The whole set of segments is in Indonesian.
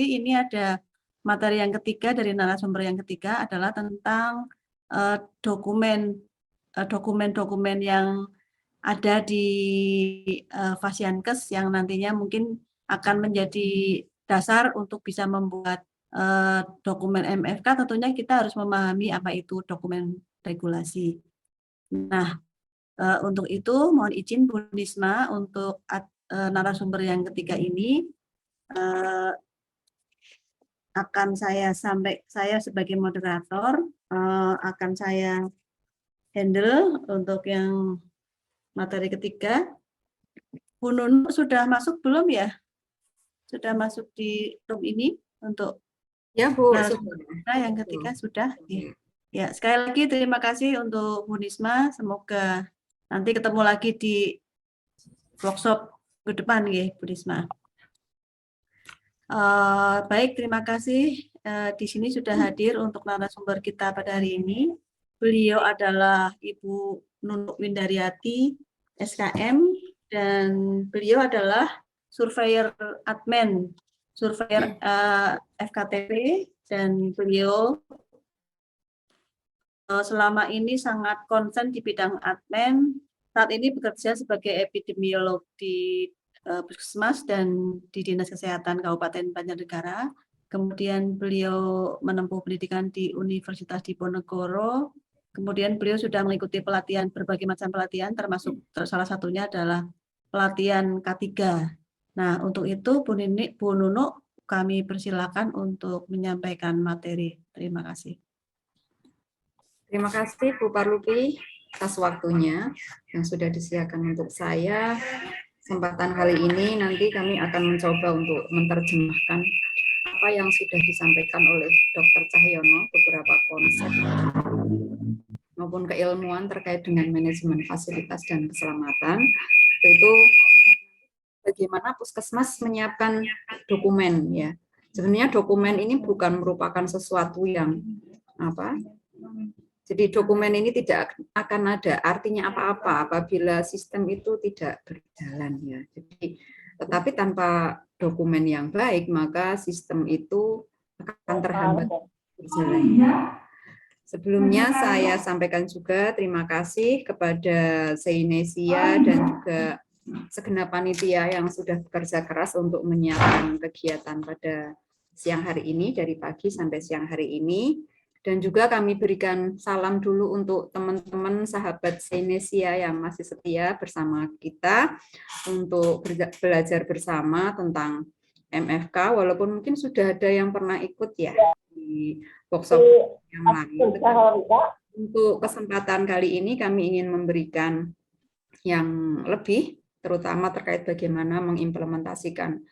ini ada materi yang ketiga dari narasumber yang ketiga adalah tentang dokumen-dokumen yang ada di Fasiankes yang nantinya mungkin akan menjadi dasar untuk bisa membuat dokumen MFK. Tentunya kita harus memahami apa itu dokumen regulasi. Nah, untuk itu mohon izin Bu Nisma untuk narasumber yang ketiga ini akan saya sebagai moderator akan saya handle untuk yang materi ketiga. Bu Nunu sudah masuk belum ya? Sudah masuk di room ini untuk ya Bu, narasumber yang ketiga sudah. Ya, sekali lagi terima kasih untuk Bu Nisma. Semoga nanti ketemu lagi di workshop ke depan ya, Bu Nisma. Baik, terima kasih. Di sini sudah hadir untuk narasumber kita pada hari ini. Beliau adalah Ibu Nunuk Windaryati, SKM, dan beliau adalah surveyor admin, surveyor FKTP, dan beliau selama ini sangat konsen di bidang admin. Saat ini bekerja sebagai epidemiolog di Puskesmas dan di Dinas Kesehatan Kabupaten Banjarnegara. Kemudian beliau menempuh pendidikan di Universitas Diponegoro. Kemudian beliau sudah mengikuti pelatihan, berbagai macam pelatihan, termasuk salah satunya adalah pelatihan K3. Nah, untuk itu Bu Nunuk, kami persilakan untuk menyampaikan materi. Terima kasih. Terima kasih Bu Parlupi atas waktunya yang sudah disediakan untuk saya. Kesempatan kali ini nanti kami akan mencoba untuk menerjemahkan apa yang sudah disampaikan oleh Dr. Cahyono, beberapa konsep maupun keilmuan terkait dengan manajemen fasilitas dan keselamatan, yaitu bagaimana Puskesmas menyiapkan dokumen ya. Sebenarnya dokumen ini bukan merupakan sesuatu yang jadi dokumen ini tidak akan ada artinya apa-apa apabila sistem itu tidak berjalan ya. Jadi tetapi tanpa dokumen yang baik maka sistem itu akan terhambat berjalan. Sebelumnya saya sampaikan juga terima kasih kepada Seinesia dan juga segenap panitia yang sudah bekerja keras untuk menyiapkan kegiatan pada siang hari ini, dari pagi sampai siang hari ini. Dan juga kami berikan salam dulu untuk teman-teman sahabat Seinesia yang masih setia bersama kita untuk belajar bersama tentang MFK, walaupun mungkin sudah ada yang pernah ikut ya di workshop yang lain. Untuk kesempatan kali ini kami ingin memberikan yang lebih, terutama terkait bagaimana mengimplementasikan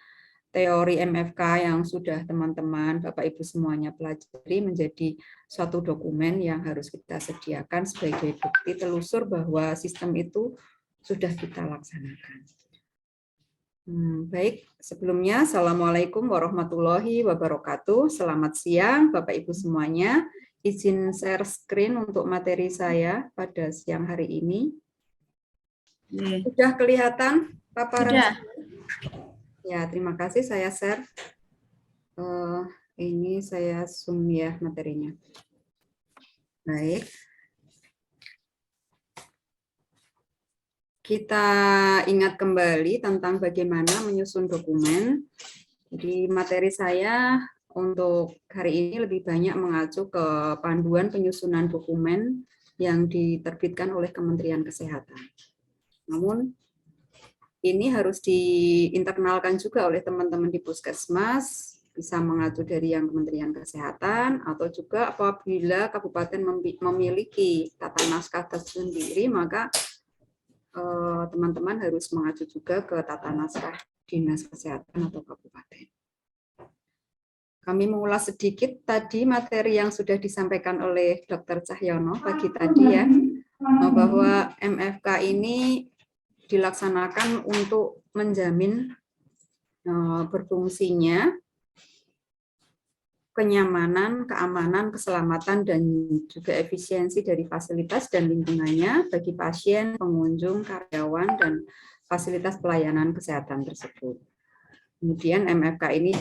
teori MFK yang sudah teman-teman, Bapak Ibu semuanya pelajari menjadi suatu dokumen yang harus kita sediakan sebagai bukti telusur bahwa sistem itu sudah kita laksanakan. Baik, sebelumnya Assalamualaikum warahmatullahi wabarakatuh. Selamat siang Bapak Ibu semuanya. Izin share screen untuk materi saya pada siang hari ini. Sudah kelihatan paparan? Ya, terima kasih. Saya share. Ini saya zoom ya materinya. Baik. Kita ingat kembali tentang bagaimana menyusun dokumen. Jadi materi saya untuk hari ini lebih banyak mengacu ke panduan penyusunan dokumen yang diterbitkan oleh Kementerian Kesehatan. Namun ini harus diinternalkan juga oleh teman-teman di Puskesmas, bisa mengacu dari yang Kementerian Kesehatan, atau juga apabila kabupaten memiliki tata naskah tersendiri, maka teman-teman harus mengacu juga ke tata naskah Dinas Kesehatan atau kabupaten. Kami mengulas sedikit tadi materi yang sudah disampaikan oleh Dr. Cahyono pagi tadi ya, bahwa MFK ini dilaksanakan untuk menjamin berfungsinya kenyamanan, keamanan, keselamatan, dan juga efisiensi dari fasilitas dan lingkungannya bagi pasien, pengunjung, karyawan, dan fasilitas pelayanan kesehatan tersebut. Kemudian MFK ini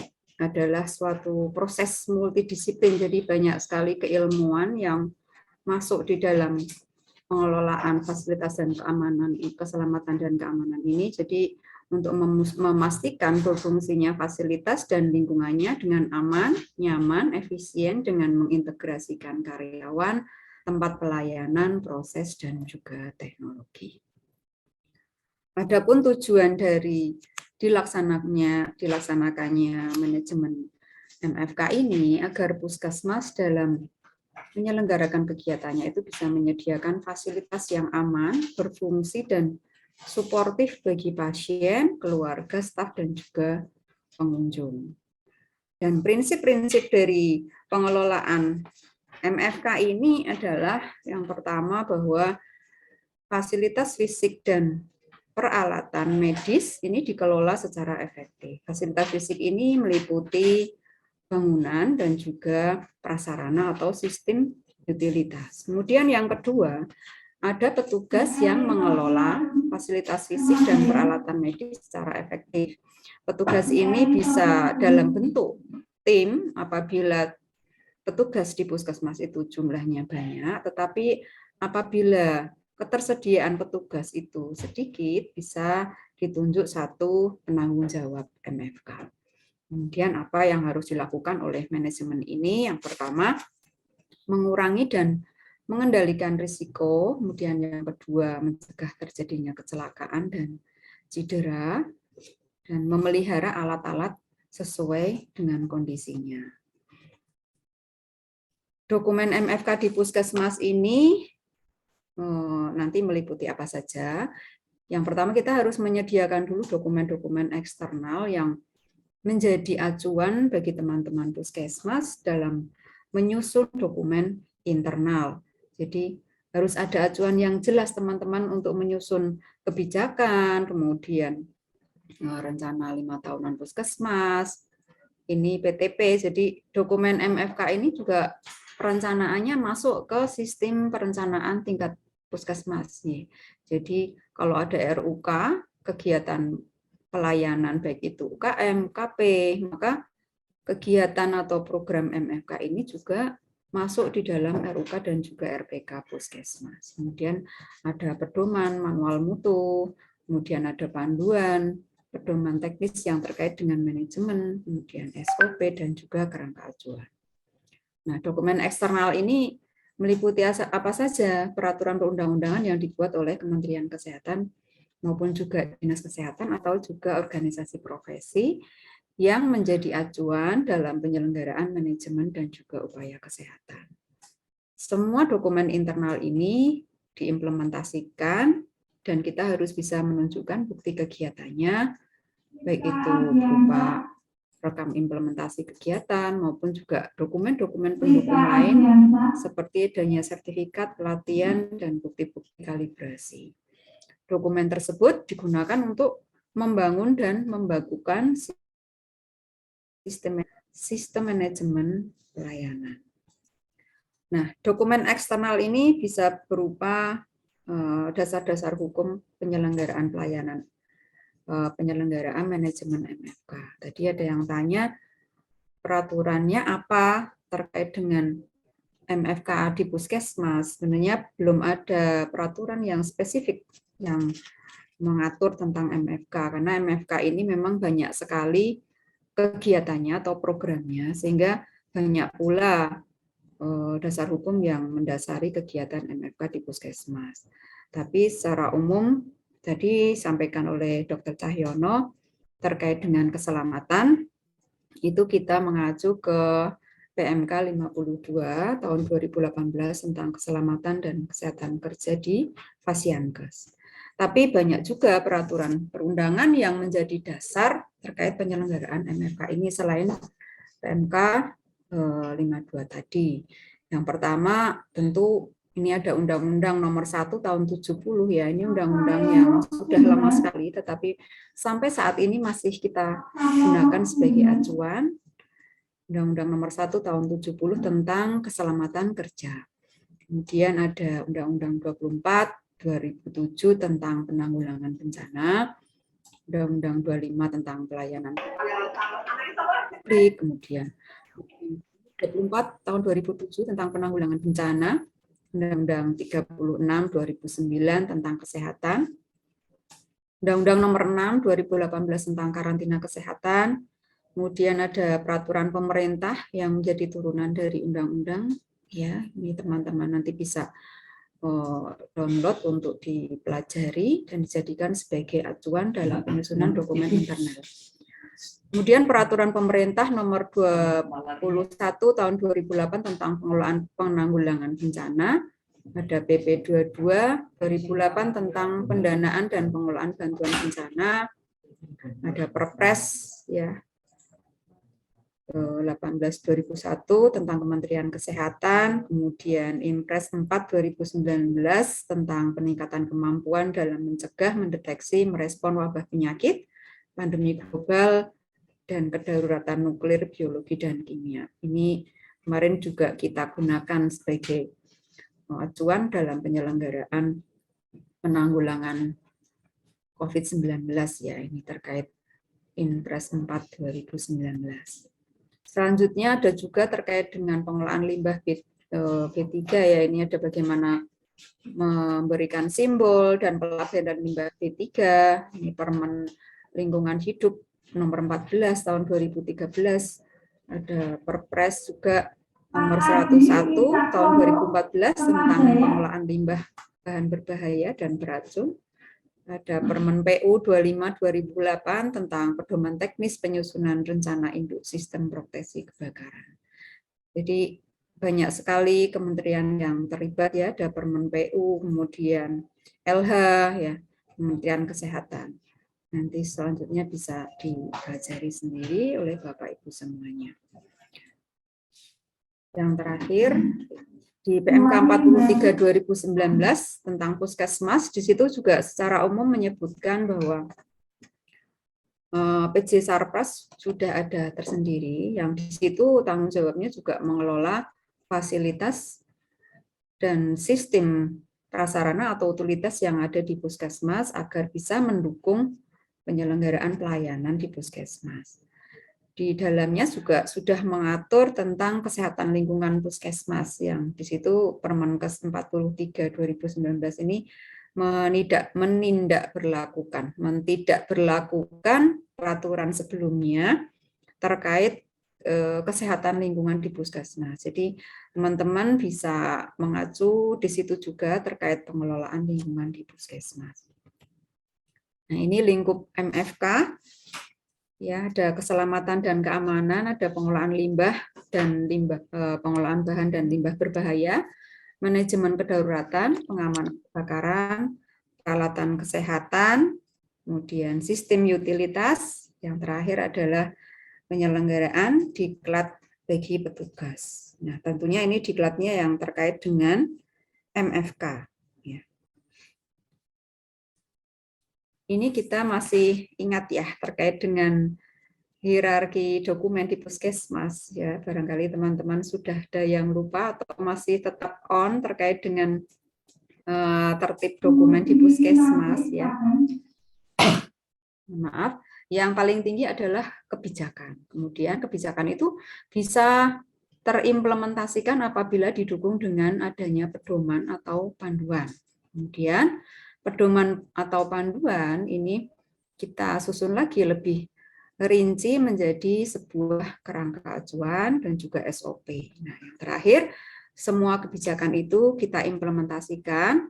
adalah suatu proses multidisiplin, jadi banyak sekali keilmuan yang masuk di dalam pengelolaan fasilitas dan keamanan, keselamatan dan keamanan ini. Jadi untuk memastikan berfungsinya fasilitas dan lingkungannya dengan aman, nyaman, efisien dengan mengintegrasikan karyawan, tempat pelayanan, proses, dan juga teknologi. Adapun tujuan dari dilaksanakannya manajemen MFK ini agar puskesmas dalam menyelenggarakan kegiatannya itu bisa menyediakan fasilitas yang aman, berfungsi, dan suportif bagi pasien, keluarga, staf, dan juga pengunjung. Dan prinsip-prinsip dari pengelolaan MFK ini adalah yang pertama bahwa fasilitas fisik dan peralatan medis ini dikelola secara efektif. Fasilitas fisik ini meliputi bangunan dan juga prasarana atau sistem utilitas. Kemudian yang kedua, ada petugas yang mengelola fasilitas fisik dan peralatan medis secara efektif. Petugas ini bisa dalam bentuk tim apabila petugas di puskesmas itu jumlahnya banyak, tetapi apabila ketersediaan petugas itu sedikit, bisa ditunjuk satu penanggung jawab MFK. Kemudian apa yang harus dilakukan oleh manajemen ini? Yang pertama, mengurangi dan mengendalikan risiko. Kemudian yang kedua, mencegah terjadinya kecelakaan dan cedera, dan memelihara alat-alat sesuai dengan kondisinya. Dokumen MFK di puskesmas ini nanti meliputi apa saja. Yang pertama, kita harus menyediakan dulu dokumen-dokumen eksternal yang menjadi acuan bagi teman-teman puskesmas dalam menyusun dokumen internal. Jadi harus ada acuan yang jelas teman-teman untuk menyusun kebijakan, kemudian rencana 5 tahunan puskesmas, ini PTP. Jadi dokumen MFK ini juga perencanaannya masuk ke sistem perencanaan tingkat puskesmas. Jadi kalau ada RUK, kegiatan pelayanan baik itu UKM, KP, maka kegiatan atau program MFK ini juga masuk di dalam RUK dan juga RPK puskesmas. Kemudian ada pedoman manual mutu, kemudian ada panduan, pedoman teknis yang terkait dengan manajemen, kemudian SOP dan juga kerangka acuan. Nah, dokumen eksternal ini meliputi apa saja peraturan perundang-undangan yang dibuat oleh Kementerian Kesehatan maupun juga Dinas Kesehatan atau juga organisasi profesi yang menjadi acuan dalam penyelenggaraan manajemen dan juga upaya kesehatan. Semua dokumen internal ini diimplementasikan dan kita harus bisa menunjukkan bukti kegiatannya, baik itu berupa rekam implementasi kegiatan maupun juga dokumen-dokumen pendukung lain seperti adanya sertifikat pelatihan dan bukti-bukti kalibrasi. Dokumen tersebut digunakan untuk membangun dan membakukan sistem manajemen pelayanan. Nah, dokumen eksternal ini bisa berupa dasar-dasar hukum penyelenggaraan pelayanan, penyelenggaraan manajemen MFK. Tadi ada yang tanya peraturannya apa terkait dengan MFK di puskesmas. Sebenarnya belum ada peraturan yang spesifik yang mengatur tentang MFK, karena MFK ini memang banyak sekali kegiatannya atau programnya, sehingga banyak pula dasar hukum yang mendasari kegiatan MFK di puskesmas. Tapi secara umum, tadi sampaikan oleh Dr. Cahyono, terkait dengan keselamatan, itu kita mengacu ke PMK 52 tahun 2018 tentang keselamatan dan kesehatan kerja di Fasiankes. Tapi banyak juga peraturan perundangan yang menjadi dasar terkait penyelenggaraan MFK ini selain PMK 52 tadi. Yang pertama tentu ini ada Undang-Undang Nomor 1 Tahun 70 ya. Ini undang-undang yang sudah lama sekali, tetapi sampai saat ini masih kita gunakan sebagai acuan. Undang-Undang Nomor 1 Tahun 70 tentang keselamatan kerja. Kemudian ada Undang-Undang 24 2007 tentang penanggulangan bencana, Undang-Undang 25 tentang pelayanan publik, kemudian 24 tahun 2007 tentang penanggulangan bencana, Undang-Undang 36 2009 tentang kesehatan, Undang-Undang nomor 6 2018 tentang karantina kesehatan, kemudian ada peraturan pemerintah yang menjadi turunan dari undang-undang, ya, ini teman-teman nanti bisa download untuk dipelajari dan dijadikan sebagai acuan dalam penyusunan dokumen internal. Kemudian peraturan pemerintah nomor 21 tahun 2008 tentang pengelolaan penanggulangan bencana, ada PP 22 2008 tentang pendanaan dan pengelolaan bantuan bencana, ada Perpres ya 18 2001 tentang Kementerian Kesehatan, kemudian Impres 4 2019 tentang peningkatan kemampuan dalam mencegah, mendeteksi, merespon wabah penyakit, pandemi global, dan kedaruratan nuklir, biologi, dan kimia. Ini kemarin juga kita gunakan sebagai acuan dalam penyelenggaraan penanggulangan COVID-19 ya, ini terkait Impres 4 2019. Selanjutnya ada juga terkait dengan pengelolaan limbah B3 ya, ini ada bagaimana memberikan simbol dan pelabelan limbah B3, ini Permen Lingkungan Hidup nomor 14 tahun 2013, ada Perpres juga nomor 101 tahun 2014 tentang pengelolaan limbah bahan berbahaya dan beracun, ada Permen PU 25 2008 tentang pedoman teknis penyusunan rencana induk sistem proteksi kebakaran. Jadi banyak sekali kementerian yang terlibat ya, ada Permen PU, kemudian LH ya, Kementerian Kesehatan. Nanti selanjutnya bisa dipelajari sendiri oleh Bapak Ibu semuanya. Yang terakhir di PMK 43 2019 tentang Puskesmas, di situ juga secara umum menyebutkan bahwa PJ Sarpras sudah ada tersendiri, yang di situ tanggung jawabnya juga mengelola fasilitas dan sistem prasarana atau utilitas yang ada di Puskesmas agar bisa mendukung penyelenggaraan pelayanan di Puskesmas. Di dalamnya juga sudah mengatur tentang kesehatan lingkungan Puskesmas, yang di situ Permenkes 43 2019 ini tidak berlakukan peraturan sebelumnya terkait kesehatan lingkungan di Puskesmas. Jadi teman-teman bisa mengacu di situ juga terkait pengelolaan lingkungan di Puskesmas. Nah, ini lingkup MFK. Ya, ada keselamatan dan keamanan, ada pengelolaan limbah dan pengolahan bahan dan limbah berbahaya, manajemen kedaruratan, pengamanan kebakaran, peralatan kesehatan, kemudian sistem utilitas, yang terakhir adalah penyelenggaraan diklat bagi petugas. Nah, tentunya ini diklatnya yang terkait dengan MFK. Ya. Ini kita masih ingat ya terkait dengan hierarki dokumen di Puskesmas ya, barangkali teman-teman sudah ada yang lupa atau masih tetap on terkait dengan tertib dokumen di Puskesmas ya. Maaf, yang paling tinggi adalah kebijakan. Kemudian kebijakan itu bisa terimplementasikan apabila didukung dengan adanya pedoman atau panduan. Kemudian pedoman atau panduan ini kita susun lagi lebih rinci menjadi sebuah kerangka acuan dan juga SOP. Nah, yang terakhir, semua kebijakan itu kita implementasikan.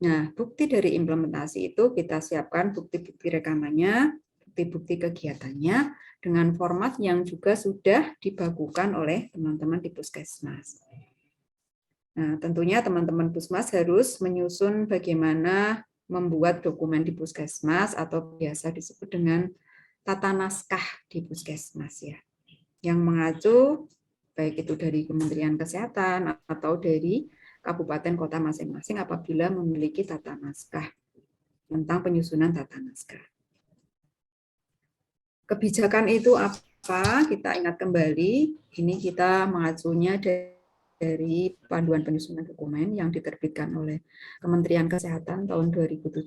Nah, bukti dari implementasi itu kita siapkan bukti-bukti rekamannya, bukti-bukti kegiatannya dengan format yang juga sudah dibakukan oleh teman-teman di Puskesmas. Nah, tentunya teman-teman Puskesmas harus menyusun bagaimana membuat dokumen di Puskesmas atau biasa disebut dengan tata naskah di Puskesmas ya, yang mengacu baik itu dari Kementerian Kesehatan atau dari kabupaten kota masing-masing apabila memiliki tata naskah tentang penyusunan tata naskah. Kebijakan itu apa? Kita ingat kembali, ini kita mengacunya dari panduan penyusunan dokumen yang diterbitkan oleh Kementerian Kesehatan tahun 2017.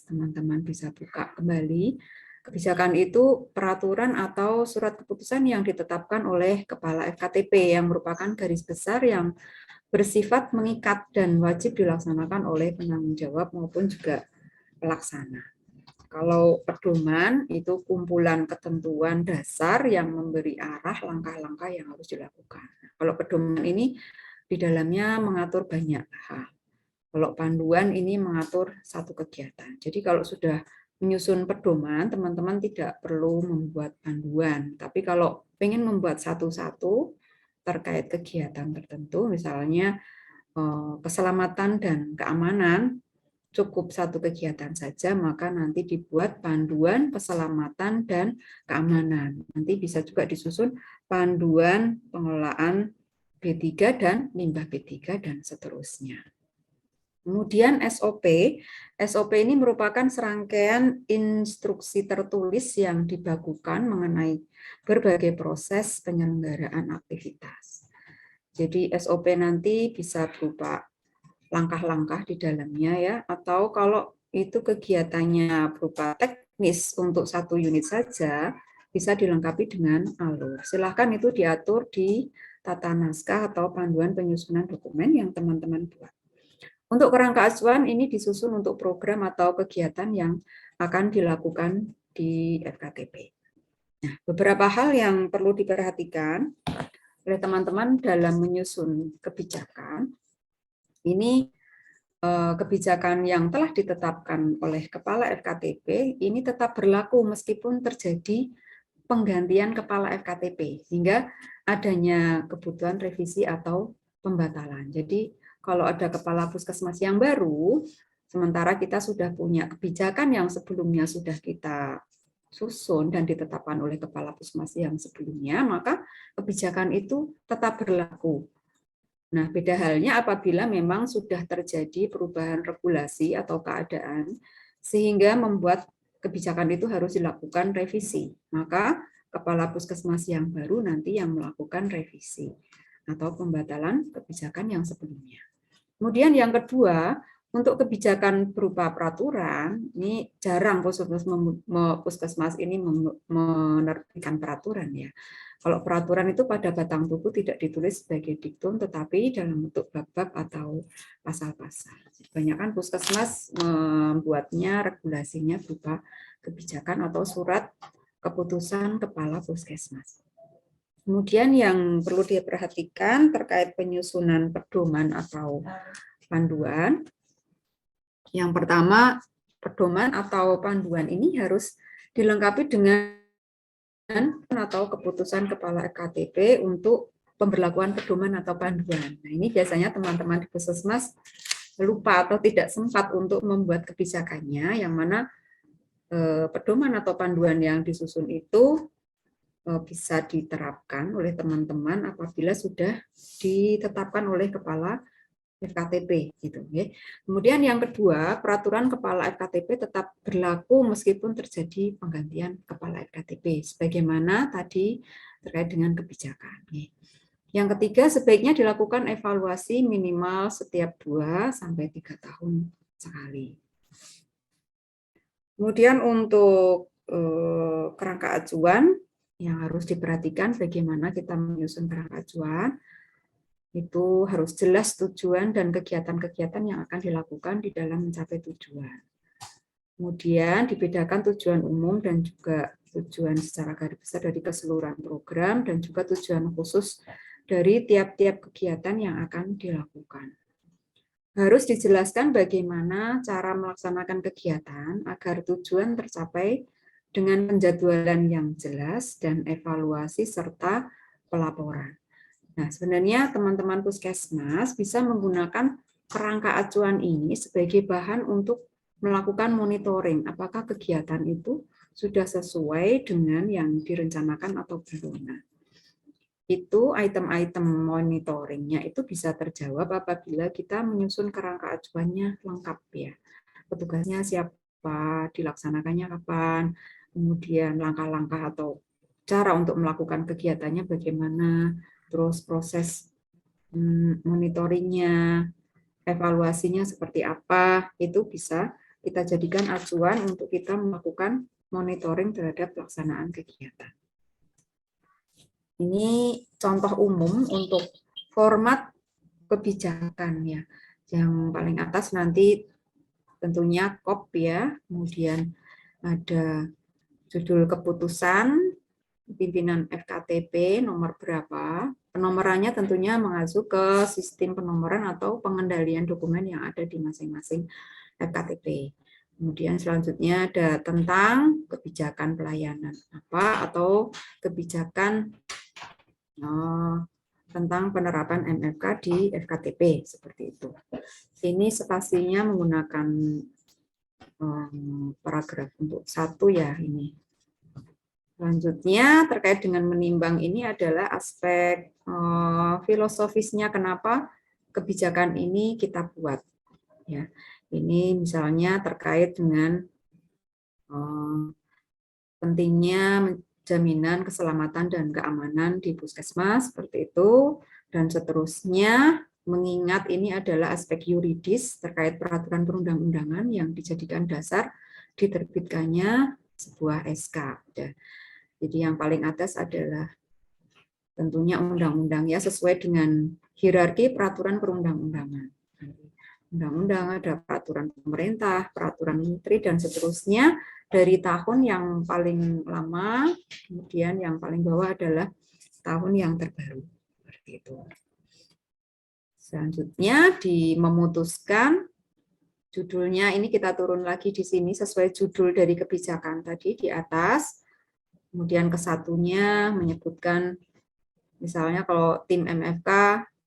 Teman-teman bisa buka kembali Kebijakan itu peraturan atau surat keputusan yang ditetapkan oleh Kepala FKTP yang merupakan garis besar yang bersifat mengikat dan wajib dilaksanakan oleh penanggung jawab maupun juga pelaksana. Kalau pedoman itu kumpulan ketentuan dasar yang memberi arah langkah-langkah yang harus dilakukan. Kalau pedoman ini di dalamnya mengatur banyak hal. Kalau panduan ini mengatur satu kegiatan. Jadi kalau sudah menyusun pedoman, teman-teman tidak perlu membuat panduan. Tapi kalau pengen membuat satu-satu terkait kegiatan tertentu, misalnya keselamatan dan keamanan, cukup satu kegiatan saja, maka nanti dibuat panduan keselamatan dan keamanan. Nanti bisa juga disusun panduan pengelolaan B3 dan limbah B3 dan seterusnya. Kemudian SOP. SOP ini merupakan serangkaian instruksi tertulis yang dibakukan mengenai berbagai proses penyelenggaraan aktivitas. Jadi SOP nanti bisa berupa langkah-langkah di dalamnya ya, atau kalau itu kegiatannya berupa teknis untuk satu unit saja, bisa dilengkapi dengan alur. Silahkan itu diatur di tata naskah atau panduan penyusunan dokumen yang teman-teman buat. Untuk kerangka acuan ini disusun untuk program atau kegiatan yang akan dilakukan di FKTP. Nah, beberapa hal yang perlu diperhatikan oleh teman-teman dalam menyusun kebijakan. Ini kebijakan yang telah ditetapkan oleh Kepala FKTP ini tetap berlaku meskipun terjadi penggantian Kepala FKTP, hingga adanya kebutuhan revisi atau pembatalan. Jadi kalau ada kepala puskesmas yang baru, sementara kita sudah punya kebijakan yang sebelumnya sudah kita susun dan ditetapkan oleh kepala puskesmas yang sebelumnya, maka kebijakan itu tetap berlaku. Nah, beda halnya apabila memang sudah terjadi perubahan regulasi atau keadaan sehingga membuat kebijakan itu harus dilakukan revisi. Maka kepala puskesmas yang baru nanti yang melakukan revisi atau pembatalan kebijakan yang sebelumnya. Kemudian yang kedua, untuk kebijakan berupa peraturan, ini jarang puskesmas ini menerbitkan peraturan ya. Kalau peraturan itu pada batang tubuh tidak ditulis sebagai diktum, tetapi dalam bentuk bab-bab atau pasal-pasal. Kebanyakan puskesmas membuatnya regulasinya berupa kebijakan atau surat keputusan kepala puskesmas. Kemudian yang perlu diperhatikan terkait penyusunan pedoman atau panduan. Yang pertama, pedoman atau panduan ini harus dilengkapi dengan atau keputusan Kepala FKTP untuk pemberlakuan pedoman atau panduan. Nah, ini biasanya teman-teman di puskesmas lupa atau tidak sempat untuk membuat kebijakannya, yang mana pedoman atau panduan yang disusun itu bisa diterapkan oleh teman-teman apabila sudah ditetapkan oleh Kepala FKTP gitu ya. Kemudian yang kedua, peraturan Kepala FKTP tetap berlaku meskipun terjadi penggantian Kepala FKTP sebagaimana tadi terkait dengan kebijakan. Yang ketiga, sebaiknya dilakukan evaluasi minimal setiap 2 sampai 3 tahun sekali. Kemudian untuk kerangka acuan yang harus diperhatikan bagaimana kita menyusun kerangka acuan, itu harus jelas tujuan dan kegiatan-kegiatan yang akan dilakukan di dalam mencapai tujuan. Kemudian dibedakan tujuan umum dan juga tujuan secara garis besar dari keseluruhan program dan juga tujuan khusus dari tiap-tiap kegiatan yang akan dilakukan. Harus dijelaskan bagaimana cara melaksanakan kegiatan agar tujuan tercapai dengan penjadwalan yang jelas dan evaluasi serta pelaporan. Nah, sebenarnya teman-teman puskesmas bisa menggunakan kerangka acuan ini sebagai bahan untuk melakukan monitoring apakah kegiatan itu sudah sesuai dengan yang direncanakan atau belum. Nah, itu item-item monitoringnya itu bisa terjawab apabila kita menyusun kerangka acuannya lengkap ya. Petugasnya siapa, dilaksanakannya kapan, kemudian langkah-langkah atau cara untuk melakukan kegiatannya bagaimana, terus proses monitoringnya, evaluasinya seperti apa, itu bisa kita jadikan acuan untuk kita melakukan monitoring terhadap pelaksanaan kegiatan. Ini contoh umum untuk format kebijakan ya. Yang paling atas nanti tentunya KOP ya, kemudian ada judul keputusan pimpinan FKTP nomor berapa. Penomorannya tentunya mengacu ke sistem penomoran atau pengendalian dokumen yang ada di masing-masing FKTP. Kemudian selanjutnya ada tentang kebijakan pelayanan apa atau kebijakan tentang penerapan MFK di FKTP seperti itu. Ini spasinya menggunakan paragraf untuk 1 ya ini. Selanjutnya terkait dengan menimbang ini adalah aspek filosofisnya kenapa kebijakan ini kita buat. Ya, ini misalnya terkait dengan pentingnya jaminan keselamatan dan keamanan di puskesmas seperti itu, dan seterusnya mengingat ini adalah aspek yuridis terkait peraturan perundang-undangan yang dijadikan dasar diterbitkannya sebuah SK. Jadi yang paling atas adalah tentunya undang-undang ya sesuai dengan hierarki peraturan perundang-undangan. Undang-undang ada peraturan pemerintah, peraturan menteri dan seterusnya dari tahun yang paling lama, kemudian yang paling bawah adalah tahun yang terbaru. Seperti itu. Selanjutnya memutuskan judulnya ini kita turun lagi di sini sesuai judul dari kebijakan tadi di atas. Kemudian kesatunya menyebutkan misalnya kalau tim MFK,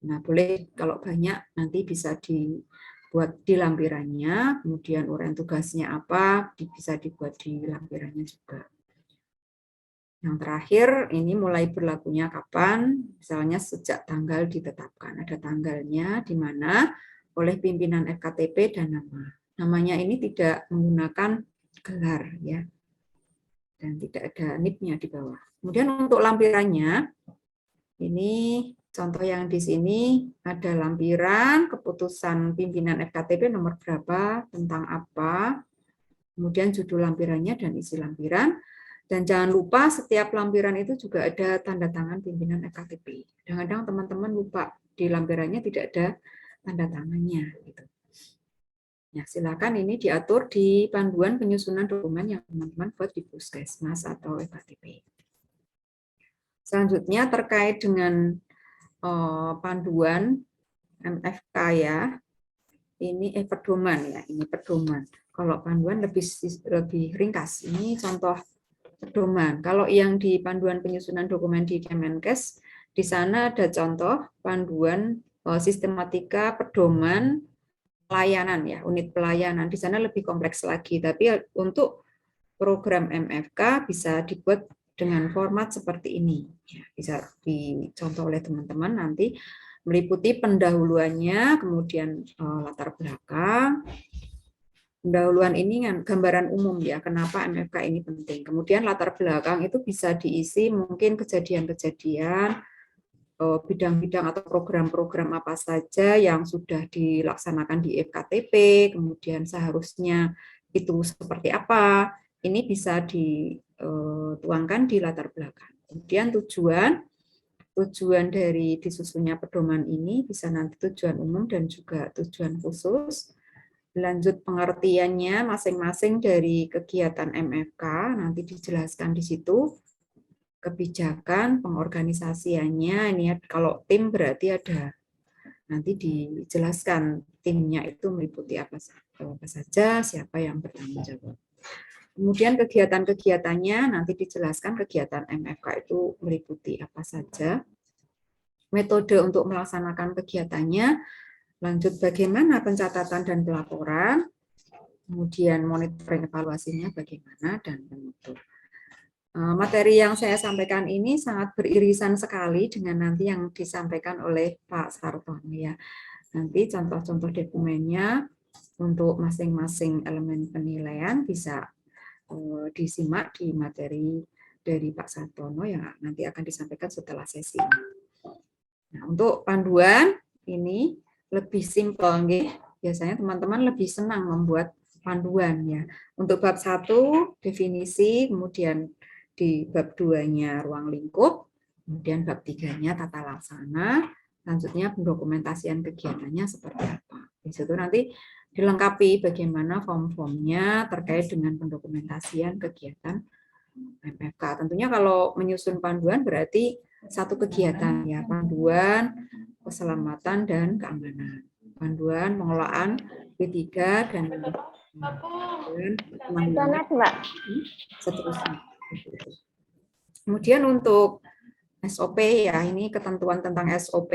nah boleh kalau banyak nanti bisa dibuat di lampirannya, kemudian uraian tugasnya apa, bisa dibuat di lampirannya juga. Yang terakhir, ini mulai berlakunya kapan, misalnya sejak tanggal ditetapkan. Ada tanggalnya di mana oleh pimpinan FKTP dan nama. Namanya ini tidak menggunakan gelar ya, dan tidak ada NIP-nya di bawah. Kemudian untuk lampirannya, ini contoh yang di sini ada lampiran keputusan pimpinan FKTP nomor berapa, tentang apa, kemudian judul lampirannya dan isi lampiran. Dan jangan lupa setiap lampiran itu juga ada tanda tangan pimpinan FKTP. Kadang-kadang teman-teman lupa di lampirannya tidak ada tanda tangannya. Gitu. Ya, silakan ini diatur di panduan penyusunan dokumen yang teman-teman buat di puskesmas atau FKTP. Selanjutnya terkait dengan panduan MFK ya, ini pedoman ya, ini pedoman. Kalau panduan lebih ringkas. Ini contoh pedoman. Kalau yang di panduan penyusunan dokumen di Kemenkes, di sana ada contoh panduan sistematika pedoman pelayanan ya, unit pelayanan. Di sana lebih kompleks lagi, tapi untuk program MFK bisa dibuat dengan format seperti ini. Ya, bisa dicontoh oleh teman-teman nanti meliputi pendahuluannya, kemudian latar belakang. Pendahuluan ini gambaran umum ya, kenapa MFK ini penting. Kemudian latar belakang itu bisa diisi mungkin kejadian-kejadian, bidang-bidang atau program-program apa saja yang sudah dilaksanakan di FKTP, kemudian seharusnya itu seperti apa, ini bisa dituangkan di latar belakang. Kemudian tujuan dari disusunnya pedoman ini bisa nanti tujuan umum dan juga tujuan khusus. Lanjut pengertiannya masing-masing dari kegiatan MFK nanti dijelaskan di situ. Kebijakan pengorganisasiannya ini kalau tim berarti ada nanti dijelaskan timnya itu meliputi apa saja, siapa yang bertanggung jawab. Kemudian kegiatan-kegiatannya nanti dijelaskan kegiatan MFK itu meliputi apa saja. Metode untuk melaksanakan kegiatannya. Lanjut bagaimana pencatatan dan pelaporan, kemudian monitoring evaluasinya bagaimana, dan penutup. Materi yang saya sampaikan ini sangat beririsan sekali dengan nanti yang disampaikan oleh Pak Sartono ya. Nanti contoh-contoh dokumennya untuk masing-masing elemen penilaian bisa disimak di materi dari Pak Sartono yang nanti akan disampaikan setelah sesi ini. Nah, untuk panduan ini lebih simpel, biasanya teman-teman lebih senang membuat panduan ya. Untuk bab 1 definisi, kemudian di bab 2-nya ruang lingkup, kemudian bab 3-nya tata laksana, selanjutnya pendokumentasian kegiatannya seperti apa. Di situ nanti dilengkapi bagaimana form-formnya terkait dengan pendokumentasian kegiatan MFK. Tentunya kalau menyusun panduan berarti satu kegiatan ya, panduan keselamatan dan keamanan, panduan pengelolaan P3 dan seterusnya. Kemudian untuk SOP ya, ini ketentuan tentang SOP.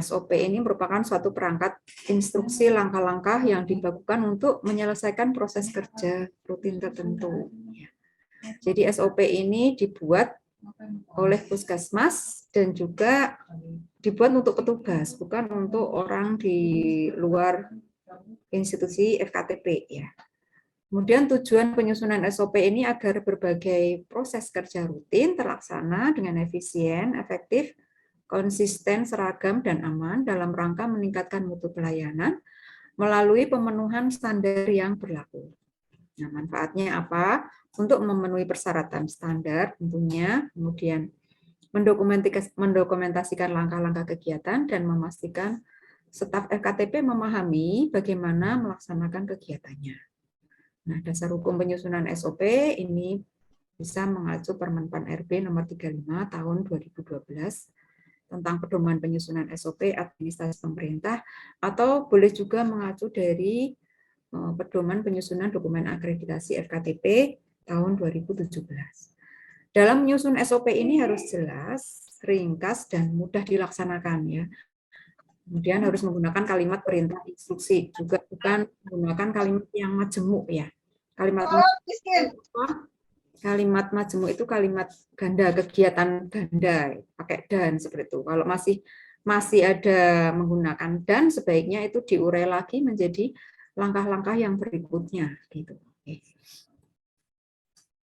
SOP ini merupakan suatu perangkat instruksi langkah-langkah yang dilakukan untuk menyelesaikan proses kerja rutin tertentu. Jadi SOP ini dibuat oleh puskesmas dan juga dibuat untuk petugas, bukan untuk orang di luar institusi FKTP ya. Kemudian tujuan penyusunan SOP ini agar berbagai proses kerja rutin terlaksana dengan efisien, efektif, konsisten, seragam, dan aman dalam rangka meningkatkan mutu pelayanan melalui pemenuhan standar yang berlaku. Nah, manfaatnya apa? Untuk memenuhi persyaratan standar tentunya, kemudian mendokumentasikan langkah-langkah kegiatan dan memastikan staf FKTP memahami bagaimana melaksanakan kegiatannya. Nah, dasar hukum penyusunan SOP ini bisa mengacu Permenpan RB nomor 35 tahun 2012 tentang pedoman penyusunan SOP administrasi pemerintah, atau boleh juga mengacu dari pedoman penyusunan dokumen akreditasi FKTP tahun 2017. Dalam menyusun SOP ini harus jelas, ringkas, dan mudah dilaksanakan ya. Kemudian harus menggunakan kalimat perintah instruksi, juga bukan menggunakan kalimat yang majemuk ya. Kalimat majemuk itu kalimat ganda, kegiatan ganda, pakai dan seperti itu. Kalau masih ada menggunakan dan, sebaiknya itu diurai lagi menjadi langkah-langkah yang berikutnya gitu.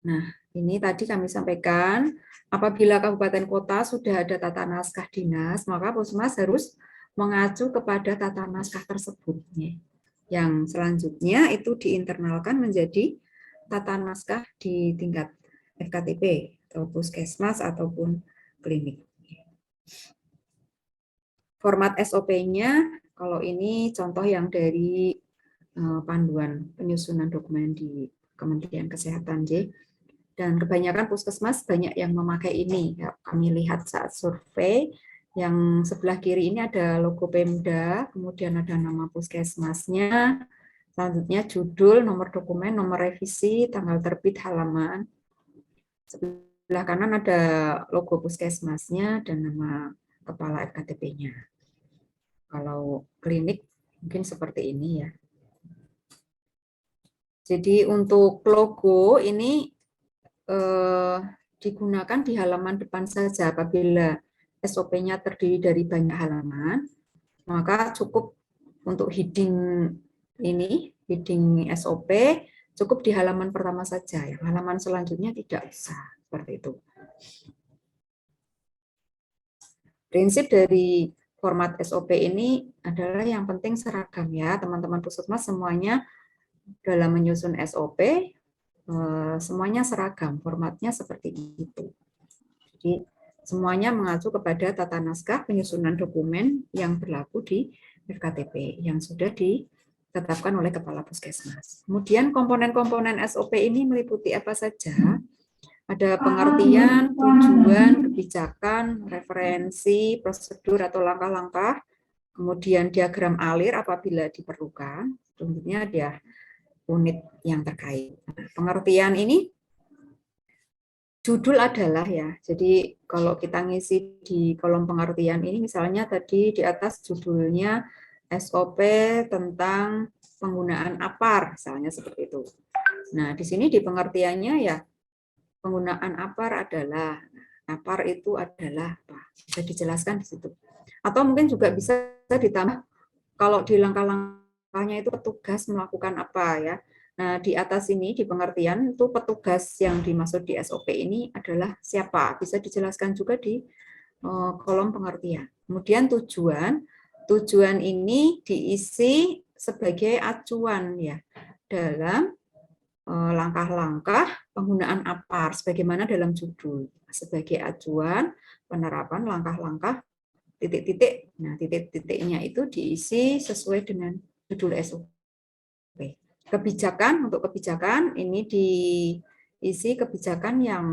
Nah, ini tadi kami sampaikan, apabila kabupaten kota sudah ada tata naskah dinas, maka Puskesmas harus mengacu kepada tata naskah tersebut. Yang selanjutnya itu diinternalkan menjadi tata naskah di tingkat FKTP atau puskesmas ataupun klinik. Format SOP-nya, kalau ini contoh yang dari panduan penyusunan dokumen di Kementerian Kesehatan, dan kebanyakan puskesmas banyak yang memakai ini. Kami lihat saat survei, yang sebelah kiri ini ada logo Pemda, kemudian ada nama puskesmasnya, selanjutnya judul, nomor dokumen, nomor revisi, tanggal terbit, halaman. Sebelah kanan ada logo puskesmasnya dan nama kepala FKTP-nya. Kalau klinik mungkin seperti ini ya. Jadi untuk logo ini digunakan di halaman depan saja. Apabila SOP-nya terdiri dari banyak halaman, maka cukup untuk heading ini, heading SOP, cukup di halaman pertama saja. Yang halaman selanjutnya tidak usah, seperti itu. Prinsip dari format SOP ini adalah yang penting seragam ya, teman-teman puskesmas semuanya dalam menyusun SOP, semuanya seragam, formatnya seperti itu. Jadi semuanya mengacu kepada tata naskah penyusunan dokumen yang berlaku di FKTP yang sudah ditetapkan oleh Kepala Puskesmas. Kemudian komponen-komponen SOP ini meliputi apa saja? Ada pengertian, tujuan, kebijakan, referensi, prosedur atau langkah-langkah, kemudian diagram alir apabila diperlukan, tentunya dia unit yang terkait. Pengertian ini judul adalah ya, jadi kalau kita ngisi di kolom pengertian ini, misalnya tadi di atas judulnya SOP tentang penggunaan APAR, misalnya seperti itu. Nah, di sini di pengertiannya ya, penggunaan APAR adalah, APAR itu adalah apa? Bisa dijelaskan di situ. Atau mungkin juga bisa ditambah, kalau di langkah-langkahnya itu petugas melakukan apa ya. Nah, di atas ini, di pengertian, itu petugas yang dimaksud di SOP ini adalah siapa? Bisa dijelaskan juga di kolom pengertian. Kemudian tujuan ini diisi sebagai acuan ya dalam langkah-langkah penggunaan APAR sebagaimana dalam judul, sebagai acuan penerapan langkah-langkah titik-titik. Nah, titik-titiknya itu diisi sesuai dengan judul SOP. Kebijakan, untuk kebijakan ini diisi kebijakan yang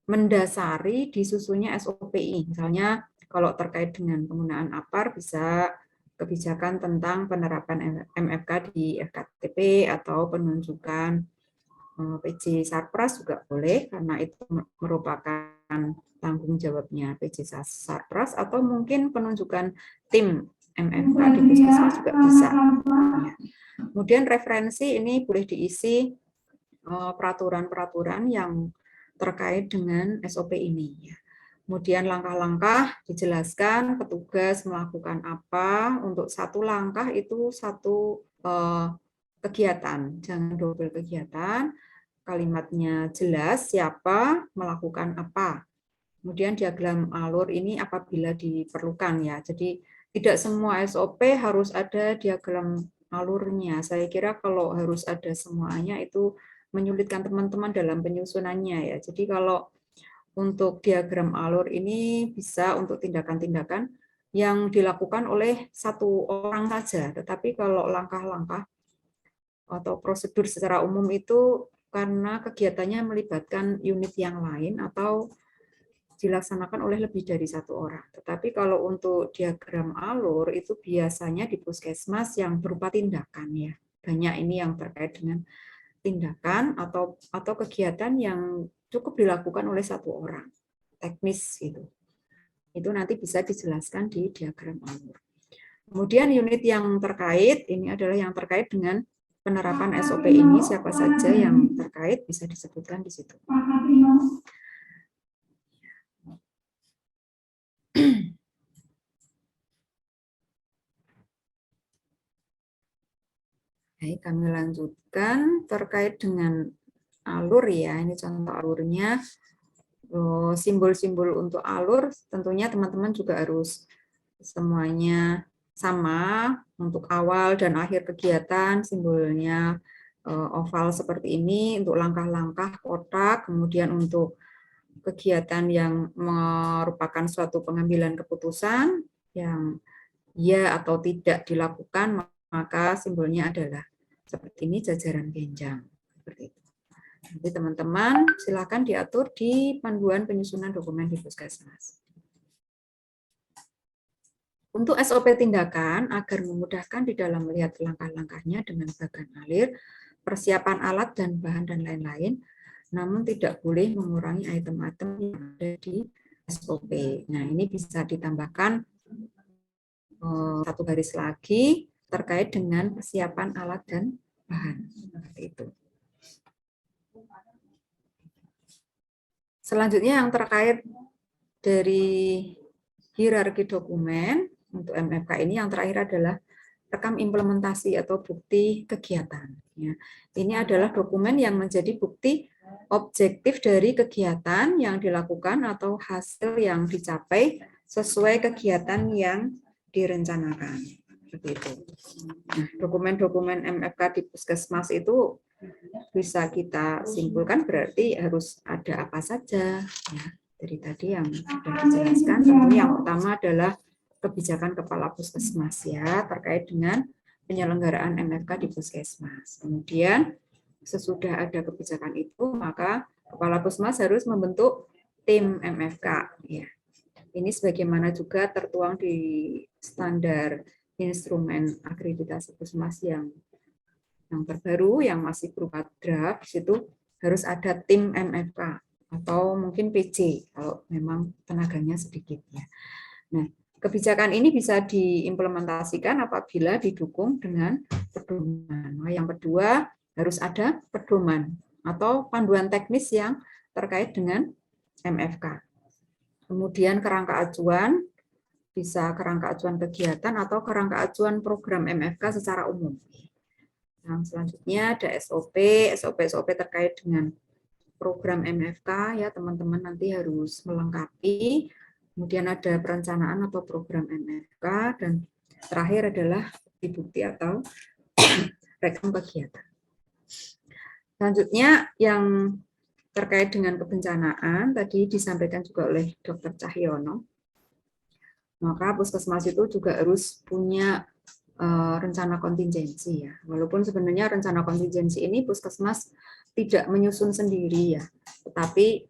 mendasari disusunnya SOP ini. Misalnya kalau terkait dengan penggunaan APAR bisa kebijakan tentang penerapan MFK di FKTP atau penunjukan PJ Sarpras juga boleh karena itu merupakan tanggung jawabnya PJ Sarpras, atau mungkin penunjukan tim MFK di puskesmas juga bisa. Ya. Kemudian referensi ini boleh diisi peraturan-peraturan yang terkait dengan SOP ini. Kemudian langkah-langkah dijelaskan petugas melakukan apa, untuk satu langkah itu satu kegiatan, jangan double kegiatan, kalimatnya jelas siapa melakukan apa. Kemudian diagram alur ini apabila diperlukan ya, jadi tidak semua SOP harus ada diagram alurnya. Saya kira kalau harus ada semuanya itu menyulitkan teman-teman dalam penyusunannya ya. Jadi kalau untuk diagram alur ini bisa untuk tindakan-tindakan yang dilakukan oleh satu orang saja, tetapi kalau langkah-langkah atau prosedur secara umum itu karena kegiatannya melibatkan unit yang lain atau dilaksanakan oleh lebih dari satu orang. Tetapi kalau untuk diagram alur itu biasanya di puskesmas yang berupa tindakan ya. Banyak ini yang terkait dengan tindakan atau kegiatan yang cukup dilakukan oleh satu orang, teknis gitu. Itu nanti bisa dijelaskan di diagram alur. Kemudian unit yang terkait, ini adalah yang terkait dengan penerapan SOP ini, siapa saja yang terkait bisa disebutkan di situ. Baik, kami lanjutkan terkait dengan alur ya, ini contoh alurnya. Simbol-simbol untuk alur tentunya teman-teman juga harus semuanya sama untuk awal dan akhir kegiatan, simbolnya oval seperti ini, untuk langkah-langkah kotak, kemudian untuk kegiatan yang merupakan suatu pengambilan keputusan yang ya atau tidak dilakukan, maka simbolnya adalah seperti ini, jajaran genjang seperti itu. Jadi teman-teman silakan diatur di panduan penyusunan dokumen di puskesmas. Untuk SOP tindakan, agar memudahkan di dalam melihat langkah-langkahnya dengan bagan alir, persiapan alat dan bahan dan lain-lain, namun tidak boleh mengurangi item-item yang ada di SOP. Nah, ini bisa ditambahkan satu garis lagi terkait dengan persiapan alat dan bahan. Seperti itu. Selanjutnya yang terkait dari hierarki dokumen untuk MFK ini, yang terakhir adalah rekam implementasi atau bukti kegiatan. Ya. Ini adalah dokumen yang menjadi bukti objektif dari kegiatan yang dilakukan atau hasil yang dicapai sesuai kegiatan yang direncanakan. Seperti itu. Nah, dokumen-dokumen MFK di puskesmas itu bisa kita simpulkan berarti harus ada apa saja. Ya, dari tadi yang sudah dijelaskan, tentunya yang pertama adalah kebijakan kepala puskesmas ya terkait dengan penyelenggaraan MFK di puskesmas. Kemudian sesudah ada kebijakan itu, maka kepala puskesmas harus membentuk tim MFK. Ya. Ini sebagaimana juga tertuang di standar instrumen akreditasi puskesmas yang terbaru, yang masih berupa draft, di situ harus ada tim MFK atau mungkin PJ kalau memang tenaganya sedikit ya. Nah, kebijakan ini bisa diimplementasikan apabila didukung dengan pedoman. Nah, yang kedua harus ada pedoman atau panduan teknis yang terkait dengan MFK. Kemudian kerangka acuan, bisa kerangka acuan kegiatan atau kerangka acuan program MFK secara umum. Yang selanjutnya ada SOP terkait dengan program MFK ya, teman-teman nanti harus melengkapi. Kemudian ada perencanaan atau program MFK, dan terakhir adalah bukti-bukti atau rekam kegiatan. Selanjutnya yang terkait dengan kebencanaan tadi disampaikan juga oleh Dr. Cahyono. Maka puskesmas itu juga harus punya rencana kontingensi ya. Walaupun sebenarnya rencana kontingensi ini puskesmas tidak menyusun sendiri ya, tetapi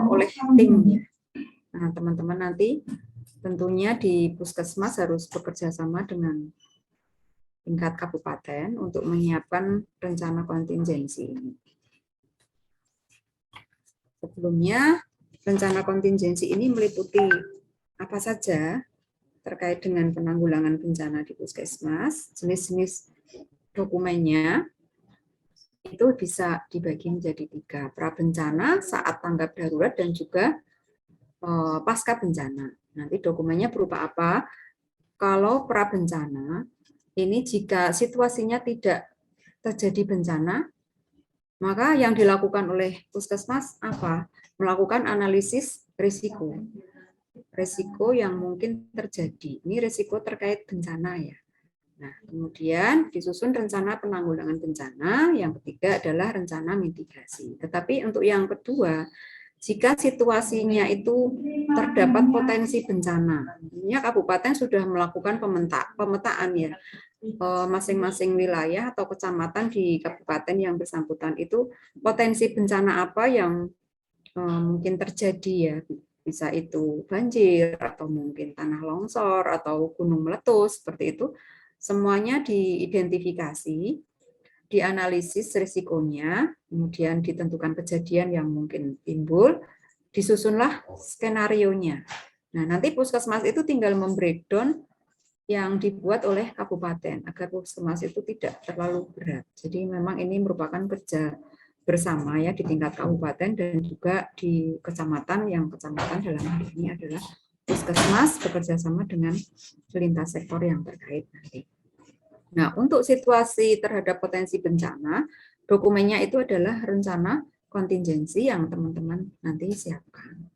oleh tim ya. Nah, teman-teman nanti tentunya di puskesmas harus bekerja sama dengan tingkat kabupaten untuk menyiapkan rencana kontingensi ini. Sebelumnya, rencana kontingensi ini meliputi apa saja terkait dengan penanggulangan bencana di puskesmas, jenis-jenis dokumennya itu bisa dibagi menjadi 3, prabencana, saat tanggap darurat, dan juga pasca bencana. Nanti dokumennya berupa apa? Kalau prabencana, ini jika situasinya tidak terjadi bencana, maka yang dilakukan oleh puskesmas apa? Melakukan analisis risiko. Risiko yang mungkin terjadi. Ini risiko terkait bencana ya. Nah, kemudian disusun rencana penanggulangan bencana, yang ketiga adalah rencana mitigasi. Tetapi untuk yang kedua, jika situasinya itu terdapat potensi bencana, artinya kabupaten sudah melakukan pemetaan ya, masing-masing wilayah atau kecamatan di kabupaten yang bersangkutan itu potensi bencana apa yang mungkin terjadi ya, bisa itu banjir atau mungkin tanah longsor atau gunung meletus seperti itu. Semuanya diidentifikasi, dianalisis risikonya, kemudian ditentukan kejadian yang mungkin timbul, disusunlah skenarionya. Nah, nanti puskesmas itu tinggal membreakdown yang dibuat oleh kabupaten agar puskesmas itu tidak terlalu berat. Jadi memang ini merupakan kerja bersama ya di tingkat kabupaten dan juga di kecamatan, yang kecamatan dalam hal ini adalah puskesmas bekerja sama dengan lintas sektor yang terkait nanti. Nah, untuk situasi terhadap potensi bencana, dokumennya itu adalah rencana kontingensi yang teman-teman nanti siapkan.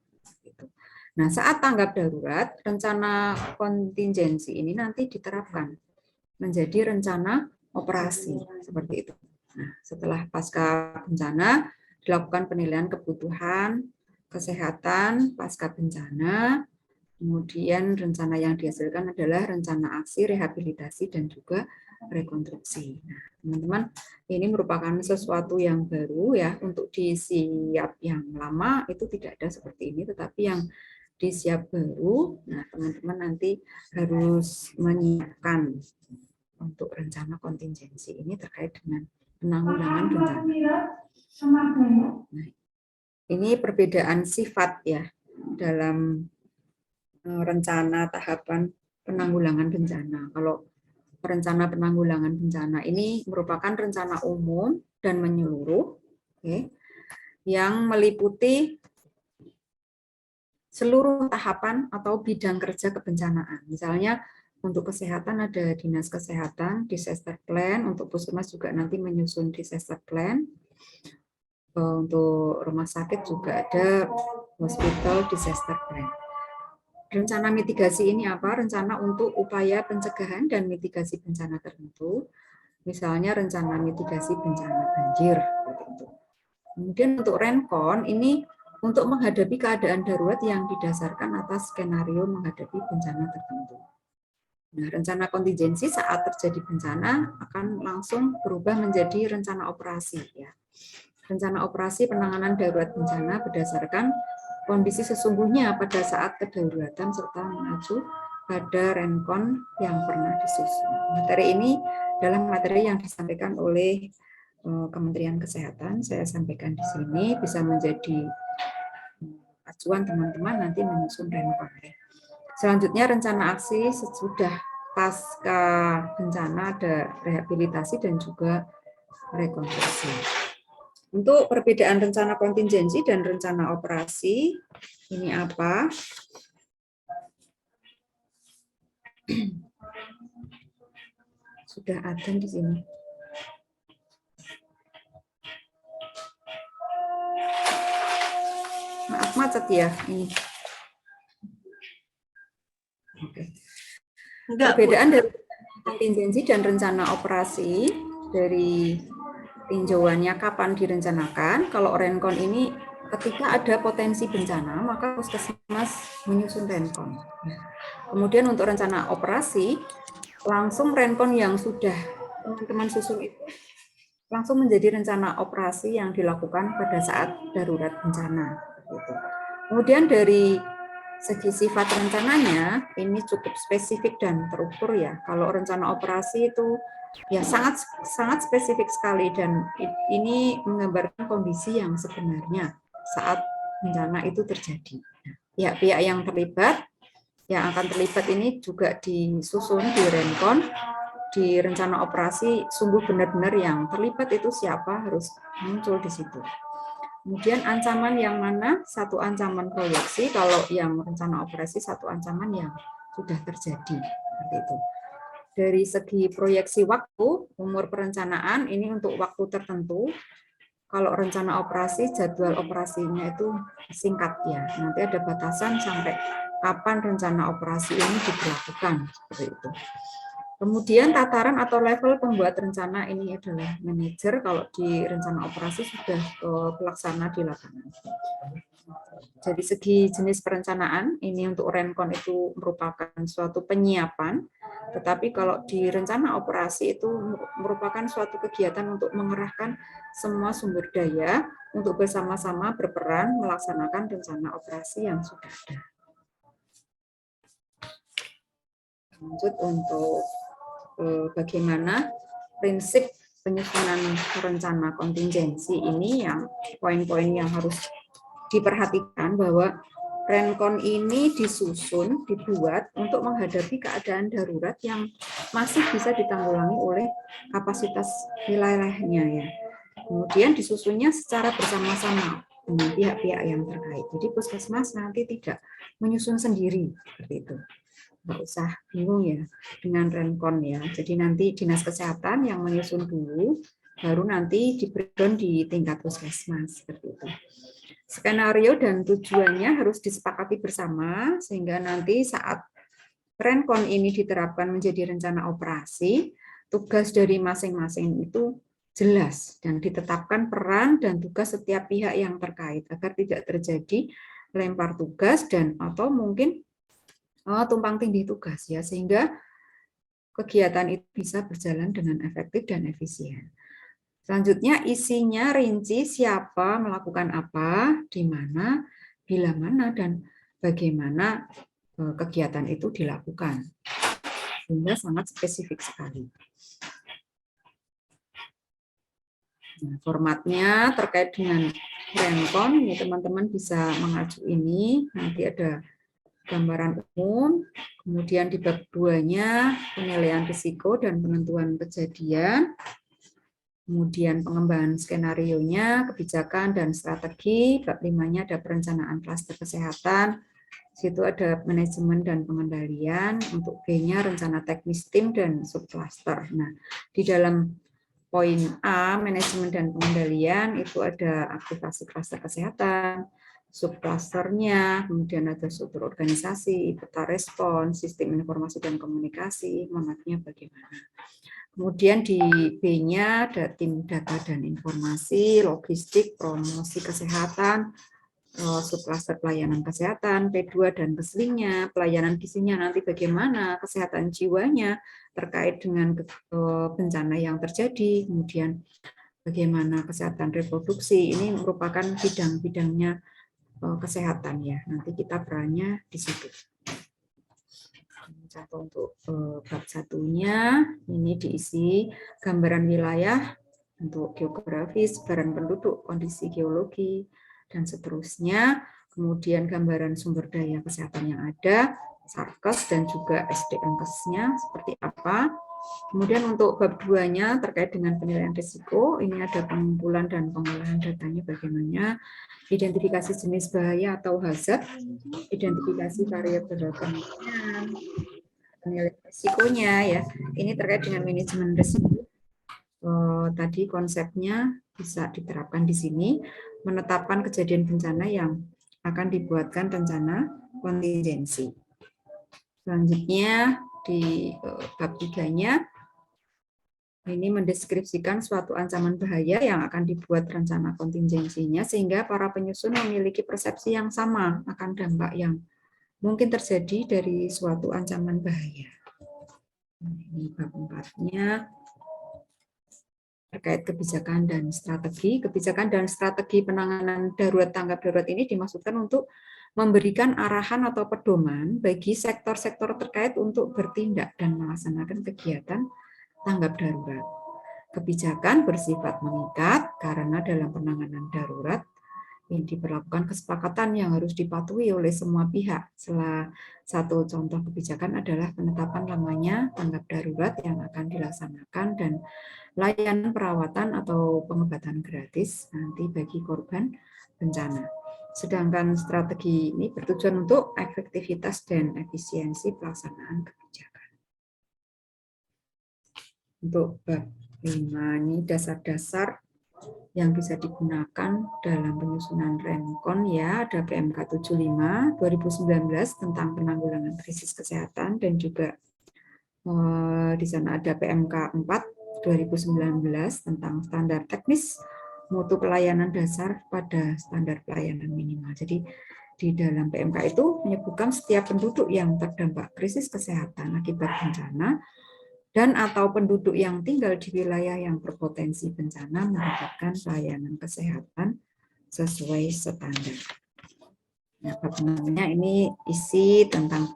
Nah, saat tanggap darurat, rencana kontingensi ini nanti diterapkan menjadi rencana operasi, seperti itu. Nah, setelah pasca bencana, dilakukan penilaian kebutuhan, kesehatan, pasca bencana, kemudian rencana yang dihasilkan adalah rencana aksi, rehabilitasi, dan juga rekonstruksi. Nah, teman-teman, ini merupakan sesuatu yang baru ya, untuk disiap yang lama itu tidak ada seperti ini, tetapi yang disiap baru, nah teman-teman nanti harus menyiapkan untuk rencana kontingensi ini terkait dengan penanggulangan bencana. Nah, ini perbedaan sifat ya dalam rencana tahapan penanggulangan bencana. Kalau rencana penanggulangan bencana ini merupakan rencana umum dan menyeluruh, yang meliputi seluruh tahapan atau bidang kerja kebencanaan. Misalnya untuk kesehatan ada dinas kesehatan, disaster plan, untuk puskesmas juga nanti menyusun disaster plan. Untuk rumah sakit juga ada hospital disaster plan. Rencana mitigasi ini apa? Rencana untuk upaya pencegahan dan mitigasi bencana tertentu. Misalnya rencana mitigasi bencana banjir. Kemudian untuk renkon ini untuk menghadapi keadaan darurat yang didasarkan atas skenario menghadapi bencana tertentu. Nah, rencana kontingensi saat terjadi bencana akan langsung berubah menjadi rencana operasi. Ya. Rencana operasi penanganan darurat bencana berdasarkan kondisi sesungguhnya pada saat kedaruratan serta mengacu pada renkon yang pernah disusun. Materi ini adalah materi yang disampaikan oleh Kementerian Kesehatan. Saya sampaikan di sini bisa menjadi acuan teman-teman nanti menyusun renkon. Selanjutnya rencana aksi sesudah pasca bencana ada rehabilitasi dan juga rekonstruksi. Untuk perbedaan rencana kontingensi dan rencana operasi, ini apa? Sudah ada di sini. Maaf macet ya ini. Oke. Enggak, Perbedaan Bu. dari Kontingensi dan rencana operasi dari tinjauannya kapan direncanakan. Kalau renkon ini ketika ada potensi bencana, maka puskesmas menyusun renkon. Kemudian untuk rencana operasi, langsung renkon yang sudah teman-teman susun itu langsung menjadi rencana operasi yang dilakukan pada saat darurat bencana. Kemudian dari segi sifat rencananya, ini cukup spesifik dan terukur ya. Kalau rencana operasi itu ya sangat spesifik sekali, dan ini menggambarkan kondisi yang sebenarnya saat bencana itu terjadi. Pihak-pihak yang akan terlibat ini juga disusun di renkon, di rencana operasi sungguh benar-benar yang terlibat itu siapa harus muncul di situ. Kemudian ancaman yang mana? Satu ancaman proyeksi, kalau yang rencana operasi satu ancaman yang sudah terjadi. Seperti itu. Dari segi proyeksi waktu, umur perencanaan ini untuk waktu tertentu. Kalau rencana operasi, jadwal operasinya itu singkat ya. Nanti ada batasan sampai kapan rencana operasi ini diberlakukan. Seperti itu. Kemudian tataran atau level pembuat rencana ini adalah manajer, kalau di rencana operasi sudah pelaksana di lapangan. Dari segi jenis perencanaan, ini untuk renkon itu merupakan suatu penyiapan, tetapi kalau di rencana operasi itu merupakan suatu kegiatan untuk mengerahkan semua sumber daya untuk bersama-sama berperan melaksanakan rencana operasi yang sudah ada. Lanjut untuk bagaimana prinsip penyusunan rencana kontingensi ini, yang poin-poin yang harus diperhatikan bahwa renkon ini dibuat untuk menghadapi keadaan darurat yang masih bisa ditanggulangi oleh kapasitas wilayahnya ya. Kemudian disusunnya secara bersama-sama dengan pihak-pihak yang terkait. Jadi puskesmas nanti tidak menyusun sendiri seperti itu. Nggak usah bingung ya dengan renkon ya. Jadi nanti dinas kesehatan yang menyusun dulu, baru nanti di-breakdown di tingkat puskesmas seperti itu. Skenario dan tujuannya harus disepakati bersama sehingga nanti saat renkon ini diterapkan menjadi rencana operasi, tugas dari masing-masing itu jelas dan ditetapkan peran dan tugas setiap pihak yang terkait agar tidak terjadi lempar tugas dan atau mungkin tumpang tindih tugas ya, sehingga kegiatan itu bisa berjalan dengan efektif dan efisien. Selanjutnya isinya rinci siapa melakukan apa, di mana, bila mana, dan bagaimana kegiatan itu dilakukan. Sehingga sangat spesifik sekali. Nah, formatnya terkait dengan renkon, ini teman-teman bisa mengacu ini, nanti ada gambaran umum, kemudian di bab 2-nya penilaian risiko dan penentuan kejadian, kemudian pengembangan skenario-nya, kebijakan dan strategi, bab 5-nya ada perencanaan klaster kesehatan, situ ada manajemen dan pengendalian, untuk B-nya rencana teknis tim dan subklaster. Nah, di dalam poin A, manajemen dan pengendalian, itu ada aktivasi klaster kesehatan, subklasternya, kemudian ada struktur organisasi, peta respon, sistem informasi dan komunikasi, manatnya bagaimana. Kemudian di B-nya ada tim data dan informasi, logistik, promosi kesehatan, subklaster pelayanan kesehatan, P2 dan keselingnya, pelayanan gizinya nanti bagaimana, kesehatan jiwanya terkait dengan bencana yang terjadi, kemudian bagaimana kesehatan reproduksi, ini merupakan bidang-bidangnya kesehatan ya, nanti kita perannya di situ. Untuk bab 1-nya ini diisi gambaran wilayah untuk geografi, sebaran penduduk, kondisi geologi, dan seterusnya. Kemudian gambaran sumber daya kesehatan yang ada, Sarkes dan juga SDM-kesnya seperti apa. Kemudian untuk bab 2-nya terkait dengan penilaian risiko, ini ada pengumpulan dan pengolahan datanya bagaimana, identifikasi jenis bahaya atau hazard, identifikasi variabel kemungkinan, penilaian risikonya ya. Ini terkait dengan manajemen risiko. Tadi konsepnya bisa diterapkan di sini, menetapkan kejadian bencana yang akan dibuatkan rencana kontingensi. Selanjutnya di bab 3-nya ini mendeskripsikan suatu ancaman bahaya yang akan dibuat rencana kontingensinya sehingga para penyusun memiliki persepsi yang sama akan dampak yang mungkin terjadi dari suatu ancaman bahaya. Ini bab 4-nya terkait kebijakan dan strategi. Kebijakan dan strategi penanganan darurat tanggap darurat ini dimaksudkan untuk memberikan arahan atau pedoman bagi sektor-sektor terkait untuk bertindak dan melaksanakan kegiatan tanggap darurat. Kebijakan bersifat mengikat karena dalam penanganan darurat ini diberlakukan kesepakatan yang harus dipatuhi oleh semua pihak. Salah satu contoh kebijakan adalah penetapan lamanya tanggap darurat yang akan dilaksanakan dan layanan perawatan atau pengobatan gratis nanti bagi korban bencana. Sedangkan strategi ini bertujuan untuk efektivitas dan efisiensi pelaksanaan kebijakan. Untuk bab 5 ini dasar-dasar yang bisa digunakan dalam penyusunan Rencon ya, ada PMK 75 2019 tentang penanggulangan krisis kesehatan dan juga di sana ada PMK 4 2019 tentang standar teknis mutu pelayanan dasar pada standar pelayanan minimal. Jadi di dalam PMK itu menyebutkan setiap penduduk yang terdampak krisis kesehatan akibat bencana dan atau penduduk yang tinggal di wilayah yang berpotensi bencana mendapatkan pelayanan kesehatan sesuai standar. Nah, bab 6-nya ini isi tentang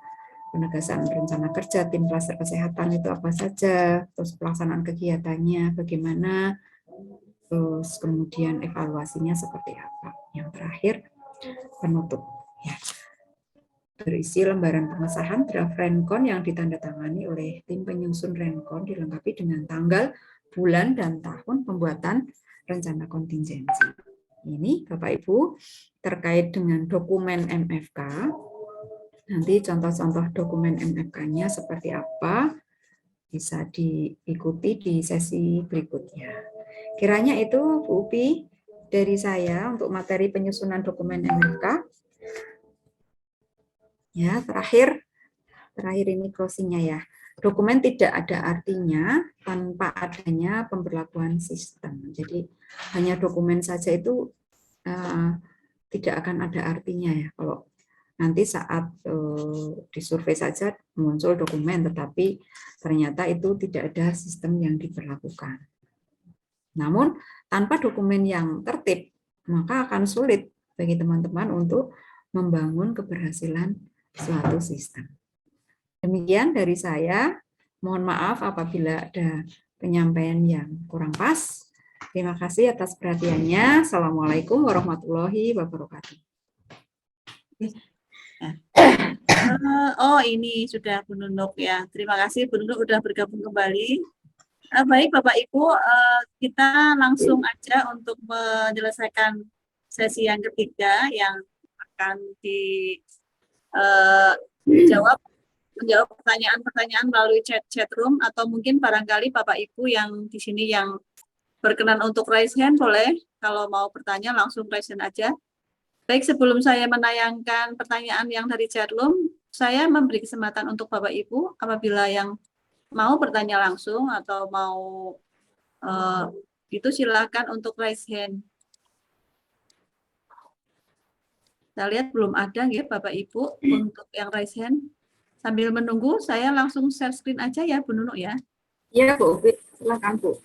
penegasan rencana kerja tim klaster kesehatan itu apa saja, terus pelaksanaan kegiatannya bagaimana, terus kemudian evaluasinya seperti apa. Yang terakhir penutup. Ya. Berisi lembaran pengesahan draft Rencon yang ditandatangani oleh tim penyusun Rencon dilengkapi dengan tanggal, bulan, dan tahun pembuatan rencana kontingensi. Ini Bapak Ibu terkait dengan dokumen MFK. Nanti contoh-contoh dokumen MFK-nya seperti apa bisa diikuti di sesi berikutnya. Kiranya itu Bu Upi dari saya untuk materi penyusunan dokumen MFK. Ya, terakhir ini closing-nya ya. Dokumen tidak ada artinya tanpa adanya pemberlakuan sistem. Jadi hanya dokumen saja itu tidak akan ada artinya ya. Kalau nanti saat disurvei saja muncul dokumen, tetapi ternyata itu tidak ada sistem yang diberlakukan. Namun tanpa dokumen yang tertib, maka akan sulit bagi teman-teman untuk membangun keberhasilan suatu sistem. Demikian dari saya. Mohon maaf apabila ada penyampaian yang kurang pas. Terima kasih atas perhatiannya. Assalamualaikum warahmatullahi wabarakatuh. Oh, ini sudah Bu Nunuk ya. Terima kasih Bu Nunuk sudah bergabung kembali. Baik Bapak Ibu, kita langsung aja untuk menyelesaikan sesi yang ketiga yang akan menjawab pertanyaan-pertanyaan melalui chat room, atau mungkin barangkali Bapak Ibu yang di sini yang berkenan untuk raise hand boleh, kalau mau bertanya langsung raise hand aja. Baik, sebelum saya menayangkan pertanyaan yang dari chat room, saya memberi kesempatan untuk Bapak Ibu apabila yang mau bertanya langsung atau mau itu silakan untuk raise hand. Saya lihat belum ada ya Bapak Ibu untuk yang raise hand. Sambil menunggu, saya langsung share screen aja ya, Bu Nunuk ya. Iya, Bu. Silakan, Bu.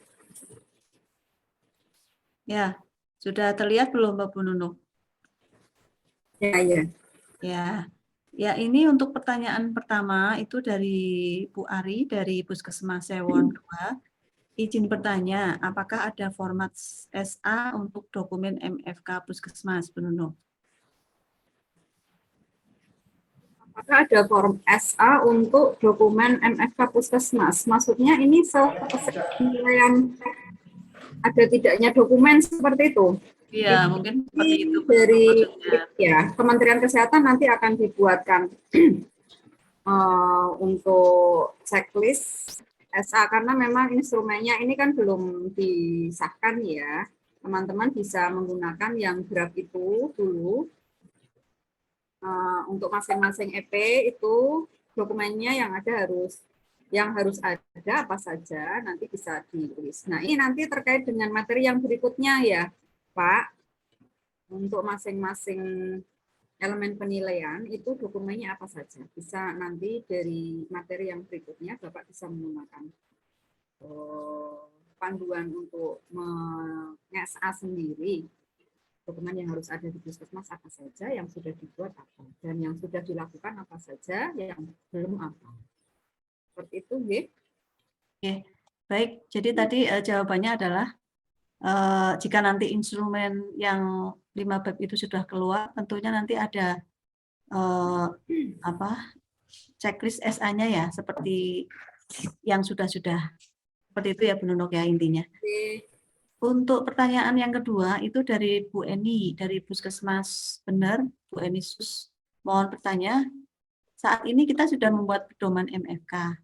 Ya, sudah terlihat belum, Bu Nunuk? Ya. Ya, ini untuk pertanyaan pertama itu dari Bu Ari dari Puskesmas Sewon 2. Izin bertanya, apakah ada format SA untuk dokumen MFK Puskesmas, Bu Nunuk? Apakah ada form SA untuk dokumen MFK Puskesmas? Maksudnya ini penilaian ada tidaknya dokumen seperti itu? Iya, mungkin seperti itu. Dari ya, Kementerian Kesehatan nanti akan dibuatkan untuk checklist SA karena memang instrumennya ini kan belum disahkan ya. Teman-teman bisa menggunakan yang draft itu dulu. Untuk masing-masing EP itu dokumennya yang ada harus yang harus ada apa saja, nanti bisa ditulis. Nah, ini nanti terkait dengan materi yang berikutnya ya, Pak. Untuk masing-masing elemen penilaian itu dokumennya apa saja. Bisa nanti dari materi yang berikutnya Bapak bisa menggunakan panduan untuk meng-SA sendiri. Dokumen yang harus ada di Puskesmas apa saja, yang sudah dibuat apa, dan yang sudah dilakukan apa saja, yang belum apa. Seperti itu, nggih. Oke, baik. Jadi tadi jawabannya adalah jika nanti instrumen yang 5 bab itu sudah keluar, tentunya nanti ada checklist SA-nya ya, seperti yang sudah-sudah. Seperti itu ya Bu Nunuk ya intinya. Oke. Untuk pertanyaan yang kedua itu dari Bu Eni, dari Puskesmas Bener, Bu Eni Sus. Mohon bertanya, saat ini kita sudah membuat pedoman MFK.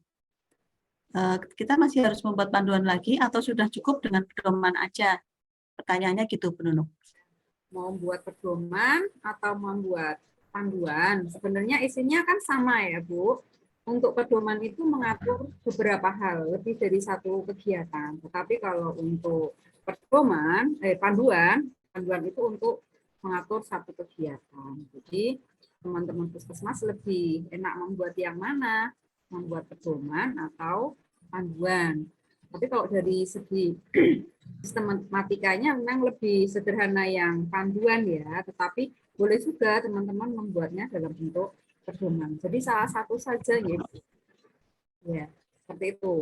Kita masih harus membuat panduan lagi atau sudah cukup dengan pedoman aja? Pertanyaannya gitu Bu Nunuk. Mau buat pedoman atau membuat panduan, sebenarnya isinya kan sama ya Bu. Untuk pedoman itu mengatur beberapa hal, lebih dari satu kegiatan. Tetapi kalau untuk pedoman, panduan itu untuk mengatur satu kegiatan. Jadi teman-teman Puskesmas lebih enak membuat yang mana, membuat pedoman atau panduan. Tapi kalau dari segi sistematikanya memang lebih sederhana yang panduan ya, tetapi boleh juga teman-teman membuatnya dalam bentuk pedoman. Jadi salah satu saja ya. Ya, seperti itu.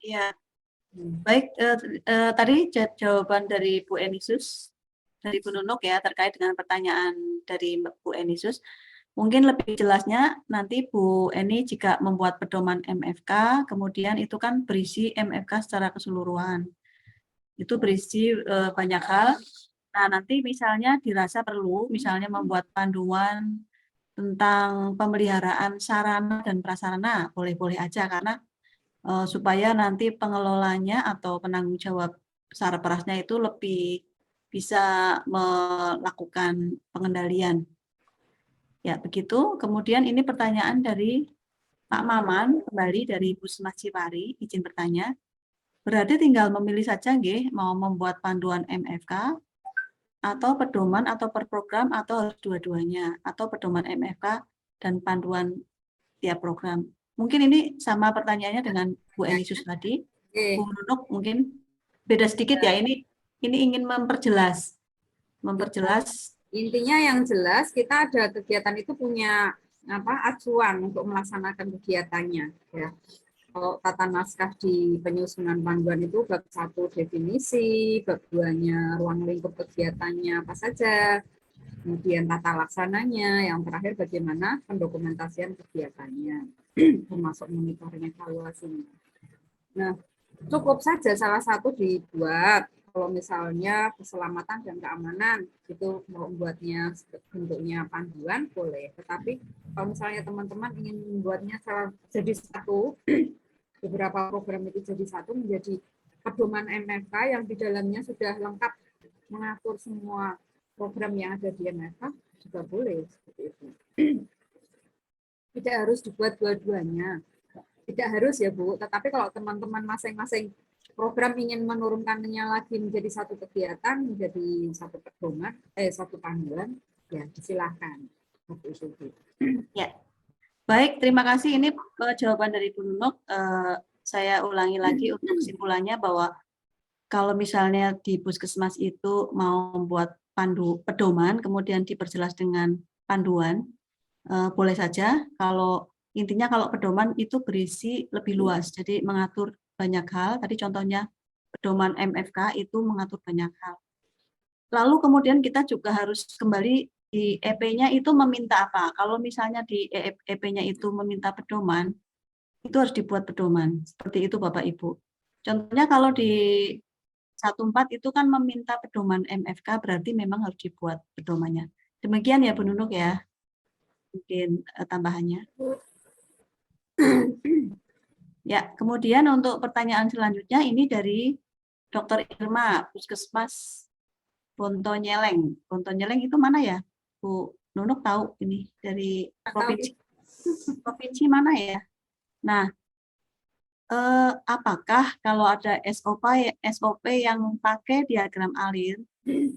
Iya. Baik, tadi jawaban dari Bu Enisus, dari Bu Nunuk ya, terkait dengan pertanyaan dari Bu Enisus. Mungkin lebih jelasnya nanti Bu Eni jika membuat pedoman MFK, kemudian itu kan berisi MFK secara keseluruhan. Itu berisi banyak hal. Nah, nanti misalnya dirasa perlu, misalnya membuat panduan tentang pemeliharaan sarana dan prasarana, boleh-boleh aja, karena supaya nanti pengelolanya atau penanggung jawab sarperasnya itu lebih bisa melakukan pengendalian. Ya, begitu. Kemudian ini pertanyaan dari Pak Maman, kembali dari Puskesmas Cipari, izin bertanya. Berarti tinggal memilih saja nggih, mau membuat panduan MFK atau pedoman atau per program atau harus dua-duanya, atau pedoman MFK dan panduan tiap program. Mungkin ini sama pertanyaannya dengan Bu Enisus tadi. Bu Nunuk mungkin beda sedikit ya. Ini ingin memperjelas. Intinya yang jelas kita ada kegiatan itu punya acuan untuk melaksanakan kegiatannya ya. Kalau tata naskah di penyusunan panduan itu bab 1 definisi, bab 2-nya ruang lingkup kegiatannya apa saja, kemudian tata laksananya, yang terakhir bagaimana pendokumentasian kegiatannya, termasuk monitoring evaluasinya. Nah, cukup saja salah satu dibuat. Kalau misalnya keselamatan dan keamanan itu mau membuatnya bentuknya panduan boleh, tetapi kalau misalnya teman-teman ingin membuatnya jadi satu, beberapa program itu jadi satu menjadi pedoman MFK yang di dalamnya sudah lengkap mengatur semua program yang ada di MFK juga boleh seperti itu. Tidak harus dibuat dua-duanya. Tidak harus ya Bu, tetapi kalau teman-teman masing-masing program ingin menurunkannya lagi menjadi satu kegiatan, menjadi satu pedoman, satu panduan, ya silakan. Ya, baik. Terima kasih. Ini jawaban dari Bu Nunuk. Saya ulangi lagi untuk kesimpulannya bahwa kalau misalnya di Puskesmas itu mau membuat pedoman, kemudian diperjelas dengan panduan, boleh saja. Kalau intinya kalau pedoman itu berisi lebih luas, jadi mengatur banyak hal. Tadi contohnya pedoman MFK itu mengatur banyak hal. Lalu kemudian kita juga harus kembali di EP-nya itu meminta apa. Kalau misalnya di EP-nya itu meminta pedoman, itu harus dibuat pedoman. Seperti itu Bapak Ibu. Contohnya kalau di 14 itu kan meminta pedoman MFK, berarti memang harus dibuat pedomannya. Demikian ya Bu Nunuk ya. Mungkin tambahannya. Ya, kemudian untuk pertanyaan selanjutnya ini dari Dr. Irma, Puskesmas Bontonyeleng. Bontonyeleng itu mana ya? Bu Nunuk tahu ini dari provinsi mana ya? Nah, apakah kalau ada SOP yang pakai diagram alir,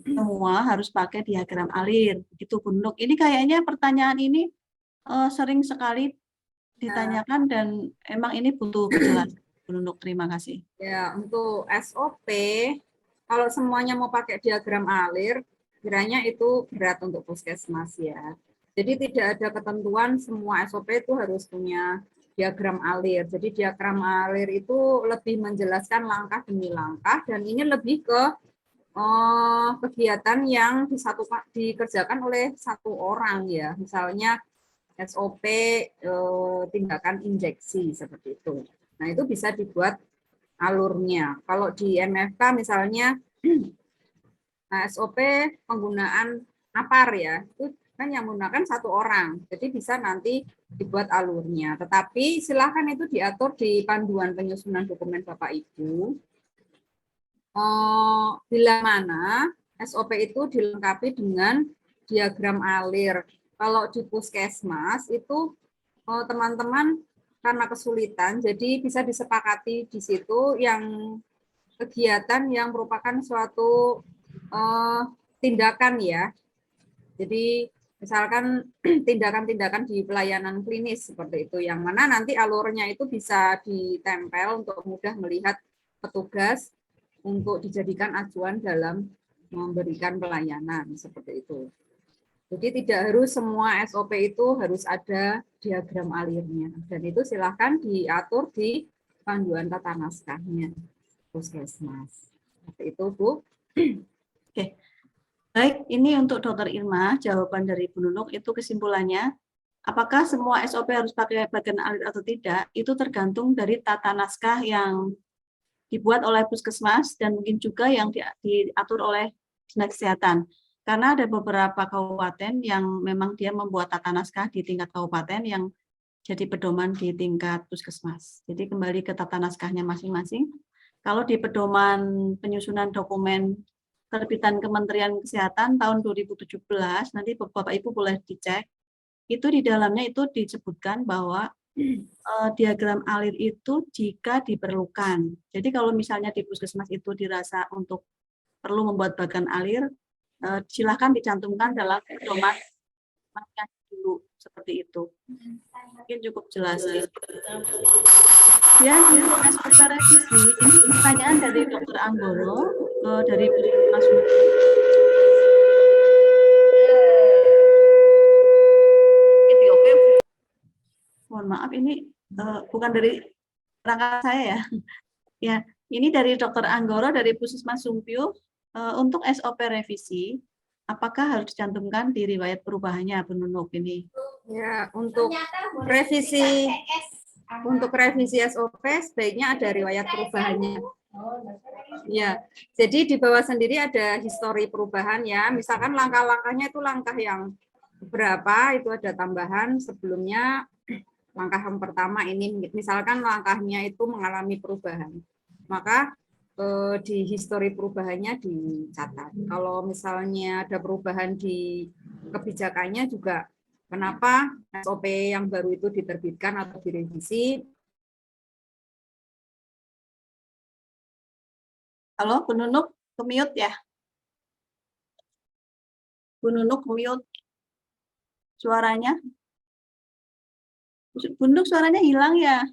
semua harus pakai diagram alir, begitu Bu Nunuk. Ini kayaknya pertanyaan ini sering sekali ditanyakan dan emang ini butuh kejelasan Bu Nunuk. Terima kasih. Ya, untuk SOP, kalau semuanya mau pakai diagram alir, kiranya itu berat untuk puskesmas ya. Jadi tidak ada ketentuan semua SOP itu harus punya diagram alir. Jadi diagram alir itu lebih menjelaskan langkah demi langkah dan ini lebih ke kegiatan yang dikerjakan oleh satu orang ya. Misalnya SOP tindakan injeksi seperti itu. Nah, itu bisa dibuat alurnya. Kalau di MFK misalnya SOP penggunaan APAR ya, itu kan yang menggunakan satu orang, jadi bisa nanti dibuat alurnya. Tetapi silakan itu diatur di panduan penyusunan dokumen Bapak Ibu. Bila mana SOP itu dilengkapi dengan diagram alir. Kalau di puskesmas itu teman-teman karena kesulitan, jadi bisa disepakati di situ yang kegiatan yang merupakan suatu tindakan ya. Jadi misalkan tindakan-tindakan di pelayanan klinis seperti itu, yang mana nanti alurnya itu bisa ditempel untuk mudah melihat petugas untuk dijadikan acuan dalam memberikan pelayanan seperti itu. Jadi tidak harus semua SOP itu harus ada diagram alirnya, dan itu silahkan diatur di panduan tata naskahnya puskesmas. Seperti itu, Bu. Oke. Baik, ini untuk Dr. Irma, jawaban dari Bu Nunuk itu kesimpulannya, apakah semua SOP harus pakai bagian alir atau tidak, itu tergantung dari tata naskah yang dibuat oleh puskesmas dan mungkin juga yang diatur oleh Dinas Kesehatan. Karena ada beberapa kabupaten yang memang dia membuat tata naskah di tingkat kabupaten yang jadi pedoman di tingkat puskesmas. Jadi kembali ke tata naskahnya masing-masing. Kalau di pedoman penyusunan dokumen terbitan Kementerian Kesehatan tahun 2017, nanti Bapak Ibu boleh dicek, itu di dalamnya itu disebutkan bahwa diagram alir itu jika diperlukan. Jadi kalau misalnya di puskesmas itu dirasa untuk perlu membuat bagan alir, silahkan dicantumkan dalam pedoman dulu, seperti itu. Mungkin cukup jelas. Ya, untuk SOP revisi, ini pertanyaan dari Dr. Anggoro, dari Mas mohon maaf, ini bukan dari perangkat saya ya. Ya, ini dari Dr. Anggoro dari Puskesmas Sumpio, untuk SOP revisi, apakah harus dicantumkan di riwayat perubahannya, Bu Nunuk ini? Ya, untuk revisi SOP sebaiknya ada riwayat perubahannya. Ya, jadi di bawah sendiri ada histori perubahan ya. Misalkan langkah-langkahnya itu langkah yang berapa, itu ada tambahan sebelumnya. Langkah yang pertama ini, misalkan langkahnya itu mengalami perubahan, maka di histori perubahannya dicatat. Kalau misalnya ada perubahan di kebijakannya juga, kenapa SOP yang baru itu diterbitkan atau direvisi. Halo, Bu Nunuk, ke-mute ya? Bu Nunuk, mute suaranya. Bu Nunuk, suaranya hilang ya?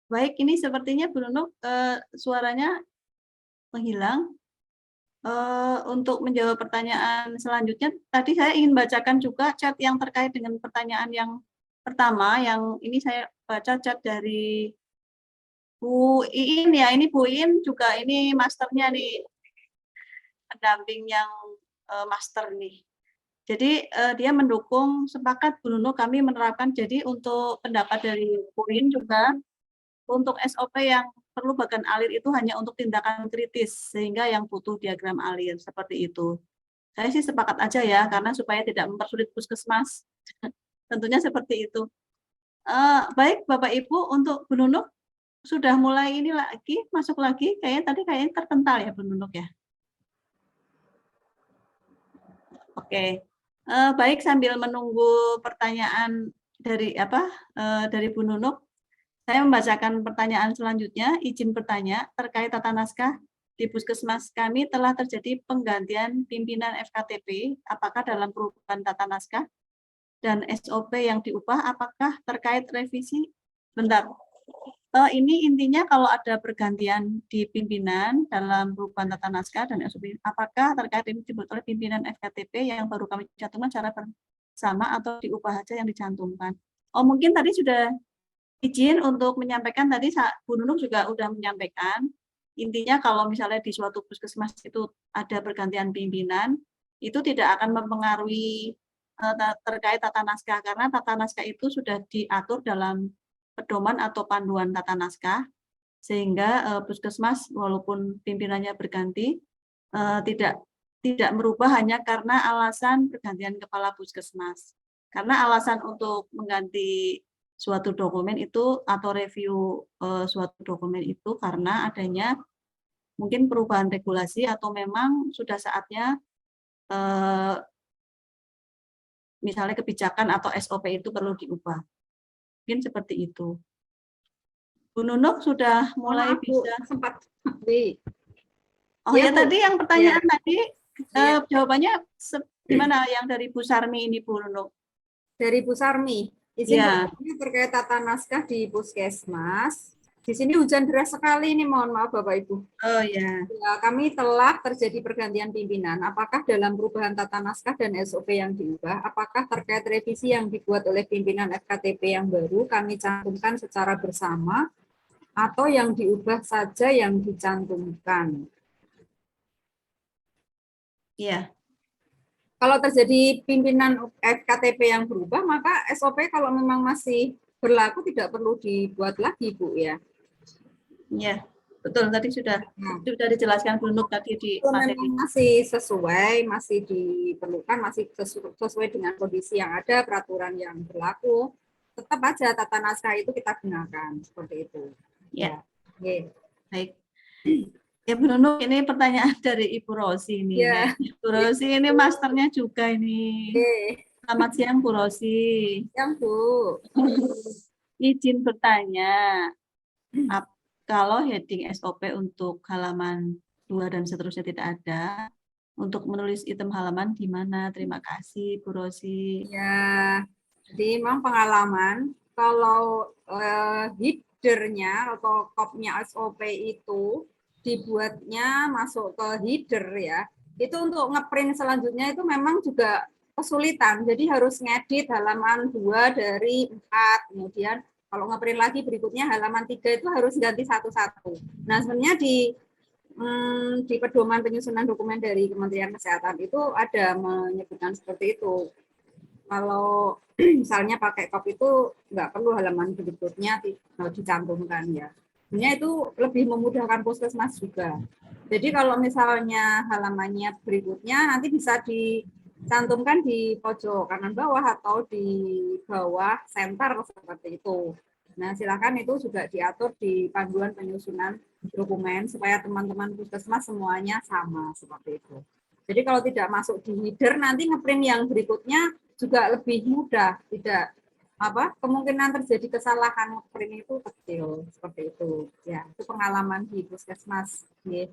Baik, ini sepertinya Bu Nunuk suaranya menghilang. Untuk menjawab pertanyaan selanjutnya, tadi saya ingin bacakan juga chat yang terkait dengan pertanyaan yang pertama, yang ini saya baca chat dari Bu Iin ya, ini Bu Iin juga ini masternya nih, pendamping yang master nih. Jadi dia mendukung, sepakat Bu Nunuk kami menerapkan, jadi untuk pendapat dari Bu Iin juga, untuk SOP yang perlu bagan alir itu hanya untuk tindakan kritis, sehingga yang butuh diagram alir, seperti itu. Saya sih sepakat aja ya, karena supaya tidak mempersulit puskesmas. Tentunya seperti itu. Baik Bapak Ibu, untuk Bu Nunuk sudah mulai ini lagi, masuk lagi, kayaknya terpental ya Bu Nunuk ya. Oke, baik, sambil menunggu pertanyaan dari Bu Nunuk, Saya membacakan pertanyaan selanjutnya, izin bertanya terkait tata naskah di Puskesmas kami telah terjadi penggantian pimpinan FKTP, apakah dalam perubahan tata naskah dan SOP yang diubah, apakah terkait revisi? Bentar, ini intinya kalau ada pergantian di pimpinan dalam perubahan tata naskah dan SOP, apakah terkait ini dibuat oleh pimpinan FKTP yang baru kami cantumkan secara bersama atau diubah saja yang dicantumkan? Oh, mungkin tadi sudah izin untuk menyampaikan tadi Bu Nunung juga sudah menyampaikan, intinya kalau misalnya di suatu puskesmas itu ada pergantian pimpinan, itu tidak akan mempengaruhi terkait tata naskah, karena tata naskah itu sudah diatur dalam pedoman atau panduan tata naskah, sehingga puskesmas walaupun pimpinannya berganti, tidak merubah hanya karena alasan pergantian kepala puskesmas. Karena alasan untuk mengganti suatu dokumen itu atau review suatu dokumen itu karena adanya mungkin perubahan regulasi atau memang sudah saatnya misalnya kebijakan atau SOP itu perlu diubah. Mungkin seperti itu. Bu Nunung sudah mulai bisa. Sempat. Oh ya, tadi yang pertanyaan tadi jawabannya gimana yang dari Bu Sarmi ini Bu Nunung? Dari Bu Sarmi, izin bertanya terkait tata naskah di Puskesmas. Di sini hujan deras sekali ini, mohon maaf Bapak Ibu. Oh ya. Kami telah terjadi pergantian pimpinan. Apakah dalam perubahan tata naskah dan SOP yang diubah, apakah terkait revisi yang dibuat oleh pimpinan FKTP yang baru kami cantumkan secara bersama atau yang diubah saja yang dicantumkan? Iya. Kalau terjadi pimpinan FKTP yang berubah, maka SOP kalau memang masih berlaku tidak perlu dibuat lagi, Bu, ya. Iya, betul. Tadi sudah dijelaskan Bu Nuk tadi di materi. Memang masih sesuai, masih diperlukan, masih sesuai dengan kondisi yang ada, peraturan yang berlaku, tetap aja tata naskah itu kita gunakan, seperti itu. Ya. Okay. Baik. Ya Bu Nunung, ini pertanyaan dari Ibu Rosi ini. Ya. Bu Rosi ini masternya juga ini. Selamat siang Bu Rosi. Siang Bu. Izin bertanya, kalau heading SOP untuk halaman 2 dan seterusnya tidak ada, untuk menulis item halaman di mana? Terima kasih Bu Rosi. Ya, jadi memang pengalaman kalau headernya atau kopnya SOP itu dibuatnya masuk ke header ya, itu untuk ngeprint selanjutnya itu memang juga kesulitan. Jadi harus ngedit halaman 2 dari 4, kemudian kalau ngeprint lagi berikutnya halaman 3 itu harus ganti satu-satu. Nah, sebenarnya di pedoman penyusunan dokumen dari Kementerian Kesehatan itu ada menyebutkan seperti itu. Kalau misalnya pakai kop itu nggak perlu halaman berikutnya dicantumkan ya. Sebenarnya itu lebih memudahkan puskesmas juga. Jadi kalau misalnya halamannya berikutnya nanti bisa dicantumkan di pojok kanan bawah atau di bawah center seperti itu. Nah, silakan itu juga diatur di panduan penyusunan dokumen supaya teman-teman puskesmas semuanya sama seperti itu. Jadi kalau tidak masuk di header nanti ngeprint yang berikutnya juga lebih mudah, tidak kemungkinan terjadi kesalahan print itu kecil seperti itu ya. Itu pengalaman di puskesmas nggih.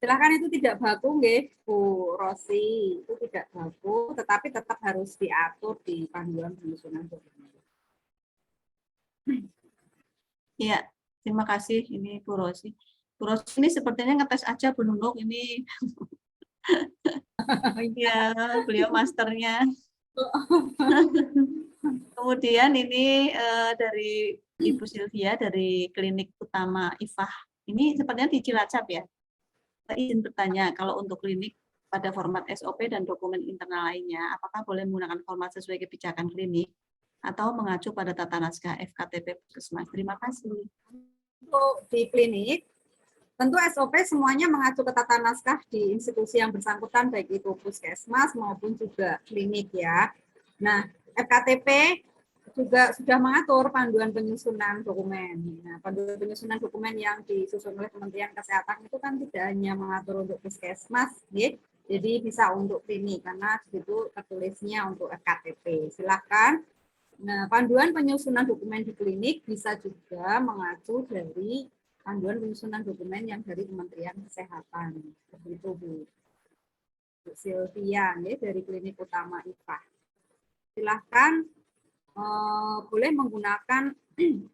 Silakan, itu tidak baku nggih Bu Rosi, itu tidak baku tetapi tetap harus diatur di panduan penyusunan dokumen. Iya, terima kasih ini Bu Rosi. Bu Rosi ini sepertinya ngetes aja Bu Nunung ini. Ya, beliau masternya. Kemudian ini dari Ibu Sylvia dari Klinik Utama IFAH. Ini sepertinya di Cilacap ya. Saya izin bertanya, kalau untuk klinik pada format SOP dan dokumen internal lainnya, apakah boleh menggunakan format sesuai kebijakan klinik atau mengacu pada tata naskah FKTP Puskesmas? Terima kasih. Untuk di klinik, tentu SOP semuanya mengacu ke tata naskah di institusi yang bersangkutan, baik itu puskesmas maupun juga klinik ya. Nah, FKTP juga sudah mengatur panduan penyusunan dokumen. Nah, panduan penyusunan dokumen yang disusun oleh Kementerian Kesehatan itu kan tidak hanya mengatur untuk puskesmas, ya, jadi bisa untuk klinik karena itu tertulisnya untuk FKTP. Silakan Nah, panduan penyusunan dokumen di klinik bisa juga mengacu dari panduan penyusunan dokumen yang dari Kementerian Kesehatan. Seperti itu, Bu. Bu Sylvia, ya, dari Klinik Utama IPA. Silahkan boleh menggunakan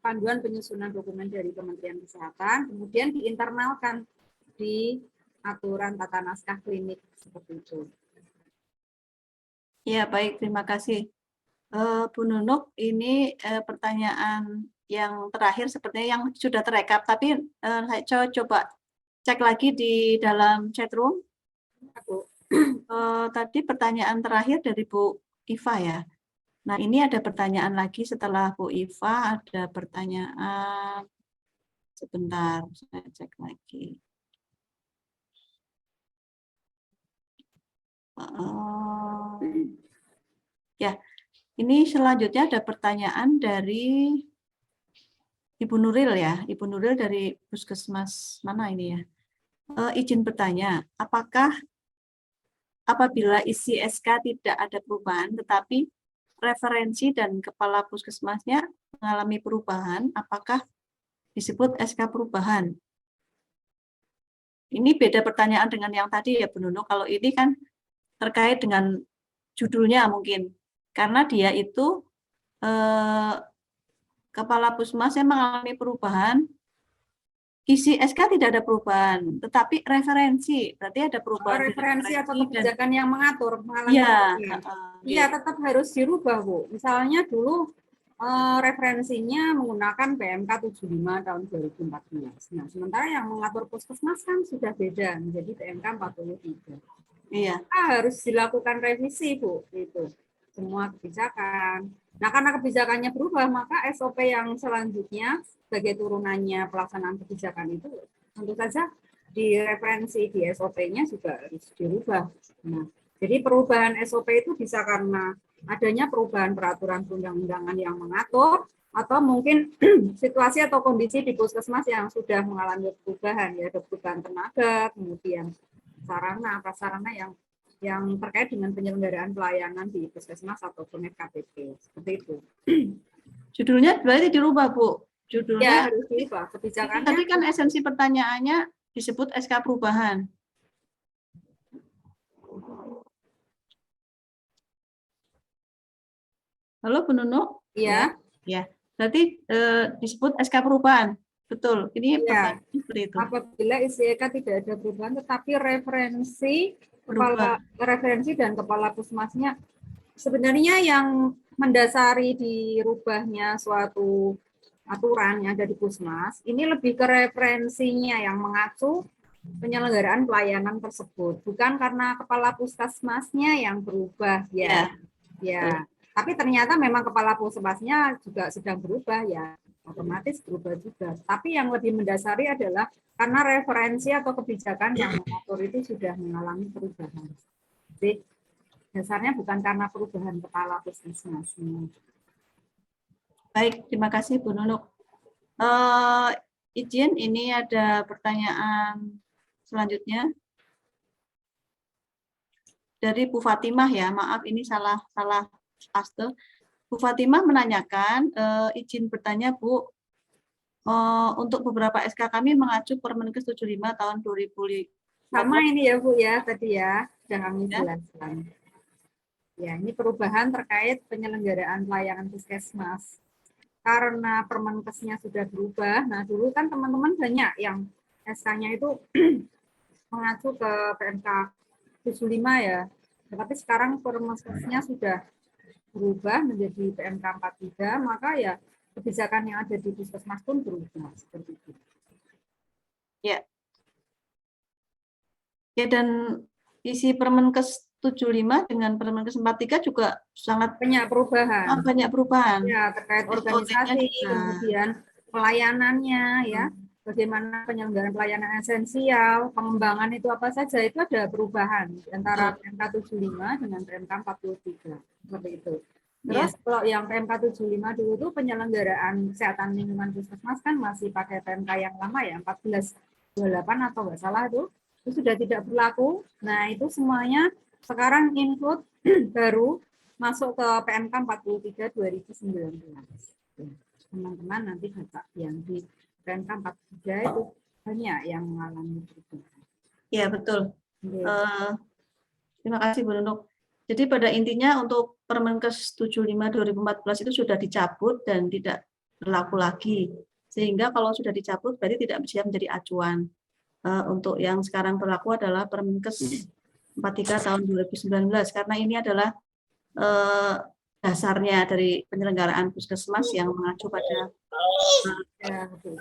panduan penyusunan dokumen dari Kementerian Kesehatan, kemudian diinternalkan di aturan tata naskah klinik seperti itu. Ya, baik, terima kasih. Bu Nunuk, ini pertanyaan yang terakhir sepertinya yang sudah terekap, tapi saya coba cek lagi di dalam chat room. Bu. Tadi pertanyaan terakhir dari Bu Iva ya. Nah, ini ada pertanyaan lagi setelah Bu Iva, ada pertanyaan. Sebentar, saya cek lagi. Ya, ini selanjutnya ada pertanyaan dari Ibu Nuril ya. Ibu Nuril dari Puskesmas mana ini ya? Izin bertanya, apakah apabila isi SK tidak ada perubahan, tetapi referensi dan kepala puskesmasnya mengalami perubahan, apakah disebut SK perubahan? Ini beda pertanyaan dengan yang tadi ya, Bu Nunuk. Kalau ini kan terkait dengan judulnya mungkin, karena dia itu kepala puskesmasnya mengalami perubahan, isi SK tidak ada perubahan, tetapi referensi berarti ada perubahan di Referensi atau dan kebijakan yang mengatur mengalami iya, perubahan. Iya, tetap harus dirubah, Bu. Misalnya dulu referensinya menggunakan PMK 75 tahun 2014. Nah, sementara yang mengatur puskesmas kan sudah beda menjadi PMK 43. iya. Harus dilakukan revisi, Bu, itu semua kebijakan. Nah, karena kebijakannya berubah, maka SOP yang selanjutnya sebagai turunannya pelaksanaan kebijakan itu tentu saja di referensi di SOP-nya juga harus dirubah. Nah, jadi perubahan SOP itu bisa karena adanya perubahan peraturan perundang-undangan yang mengatur, atau mungkin situasi atau kondisi di puskesmas yang sudah mengalami perubahan, ya, perubahan tenaga, kemudian sarana, prasarana yang terkait dengan penyelenggaraan pelayanan di puskesmas ataupun FKPP, seperti itu. Judulnya berarti dirubah, Bu. Judulnya Ya, harus dirubah kebijakannya. Tadi kan esensi pertanyaannya disebut SK perubahan. Halo, Bu Nunuk? Iya. Ya. Berarti disebut SK perubahan. Betul. Ini Ya. pertanyaan seperti itu. Apabila ICK tidak ada perubahan, tetapi referensi dan kepala puskesmasnya sebenarnya yang mendasari dirubahnya suatu aturan yang ada di puskesmas ini lebih ke referensinya yang mengacu penyelenggaraan pelayanan tersebut, bukan karena kepala puskesmasnya yang berubah, ya. Ya. Tapi ternyata memang kepala puskesmasnya juga sedang berubah, ya, otomatis berubah juga. Tapi yang lebih mendasari adalah karena referensi atau kebijakan yang mengatur itu sudah mengalami perubahan. Jadi dasarnya bukan karena perubahan kepala puskesmas. Baik, terima kasih Bu Nunuk. Izin, ini ada pertanyaan selanjutnya dari Bu Fatimah ya. Maaf, ini salah aste. Bu Fatimah menanyakan, izin bertanya Bu, untuk beberapa SK kami mengacu Permenkes 75 tahun 2005. Sama ini ya Bu ya, tadi ya, sudah kami jelaskan. Ya, ini perubahan terkait penyelenggaraan pelayanan puskesmas. Karena Permenkesnya sudah berubah, nah dulu kan teman-teman banyak yang SK-nya itu mengacu ke PMK 75 ya. Tetapi sekarang Permenkesnya sudah berubah menjadi PMK 43, maka ya kebijakan yang ada di puskesmas pun berubah seperti itu. Ya. Ya, dan isi Permenkes 75 dengan Permenkes 43 juga sangat banyak perubahan. Banyak perubahan. Ya, terkait organisasi, kemudian pelayanannya, ya, bagaimana penyelenggaraan pelayanan esensial, pengembangan itu apa saja, itu ada perubahan antara PMK 75 dengan PMK 43, seperti itu. Terus kalau yang PMK 75 dulu itu penyelenggaraan kesehatan lingkungan puskesmas kan masih pakai PMK yang lama ya, 1428 atau nggak salah itu sudah tidak berlaku. Nah, itu semuanya sekarang include baru masuk ke PMK 43 2019. Teman-teman nanti baca yang di PMK 43 itu banyak yang mengalami perubahan. Ya, betul. Oke. Terima kasih Bu Nunuk. Jadi pada intinya untuk Permenkes 75 2014 itu sudah dicabut dan tidak berlaku lagi. Sehingga kalau sudah dicabut berarti tidak bisa menjadi acuan. Untuk yang sekarang berlaku adalah Permenkes 43 tahun 2019 karena ini adalah dasarnya dari penyelenggaraan puskesmas yang mengacu pada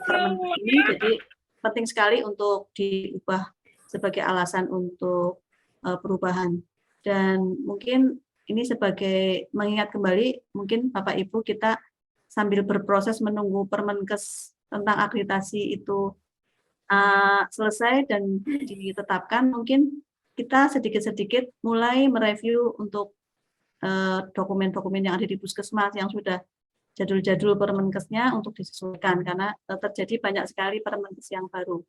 Permenkes ini. Jadi penting sekali untuk diubah sebagai alasan untuk perubahan. Dan mungkin ini sebagai mengingat kembali, mungkin Bapak Ibu kita sambil berproses menunggu Permenkes tentang akreditasi itu selesai dan ditetapkan, mungkin kita sedikit-sedikit mulai mereview untuk dokumen-dokumen yang ada di puskesmas yang sudah jadul-jadul Permenkesnya untuk disesuaikan karena terjadi banyak sekali Permenkes yang baru.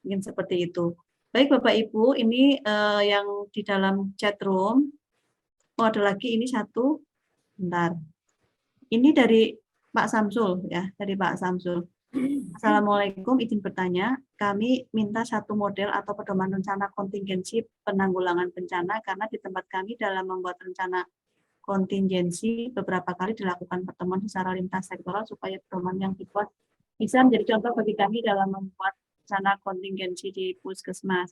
Mungkin seperti itu. Baik Bapak Ibu, ini yang di dalam chat room. Oh, ada lagi ini satu. Bentar. Ini dari Pak Samsul ya, dari Pak Samsul. Assalamualaikum, izin bertanya. Kami minta satu model atau pedoman rencana kontingensi penanggulangan bencana karena di tempat kami dalam membuat rencana kontingensi beberapa kali dilakukan pertemuan secara lintas sektoral supaya pedoman yang dibuat bisa menjadi contoh bagi kami dalam membuat rencana kontingensi di puskesmas.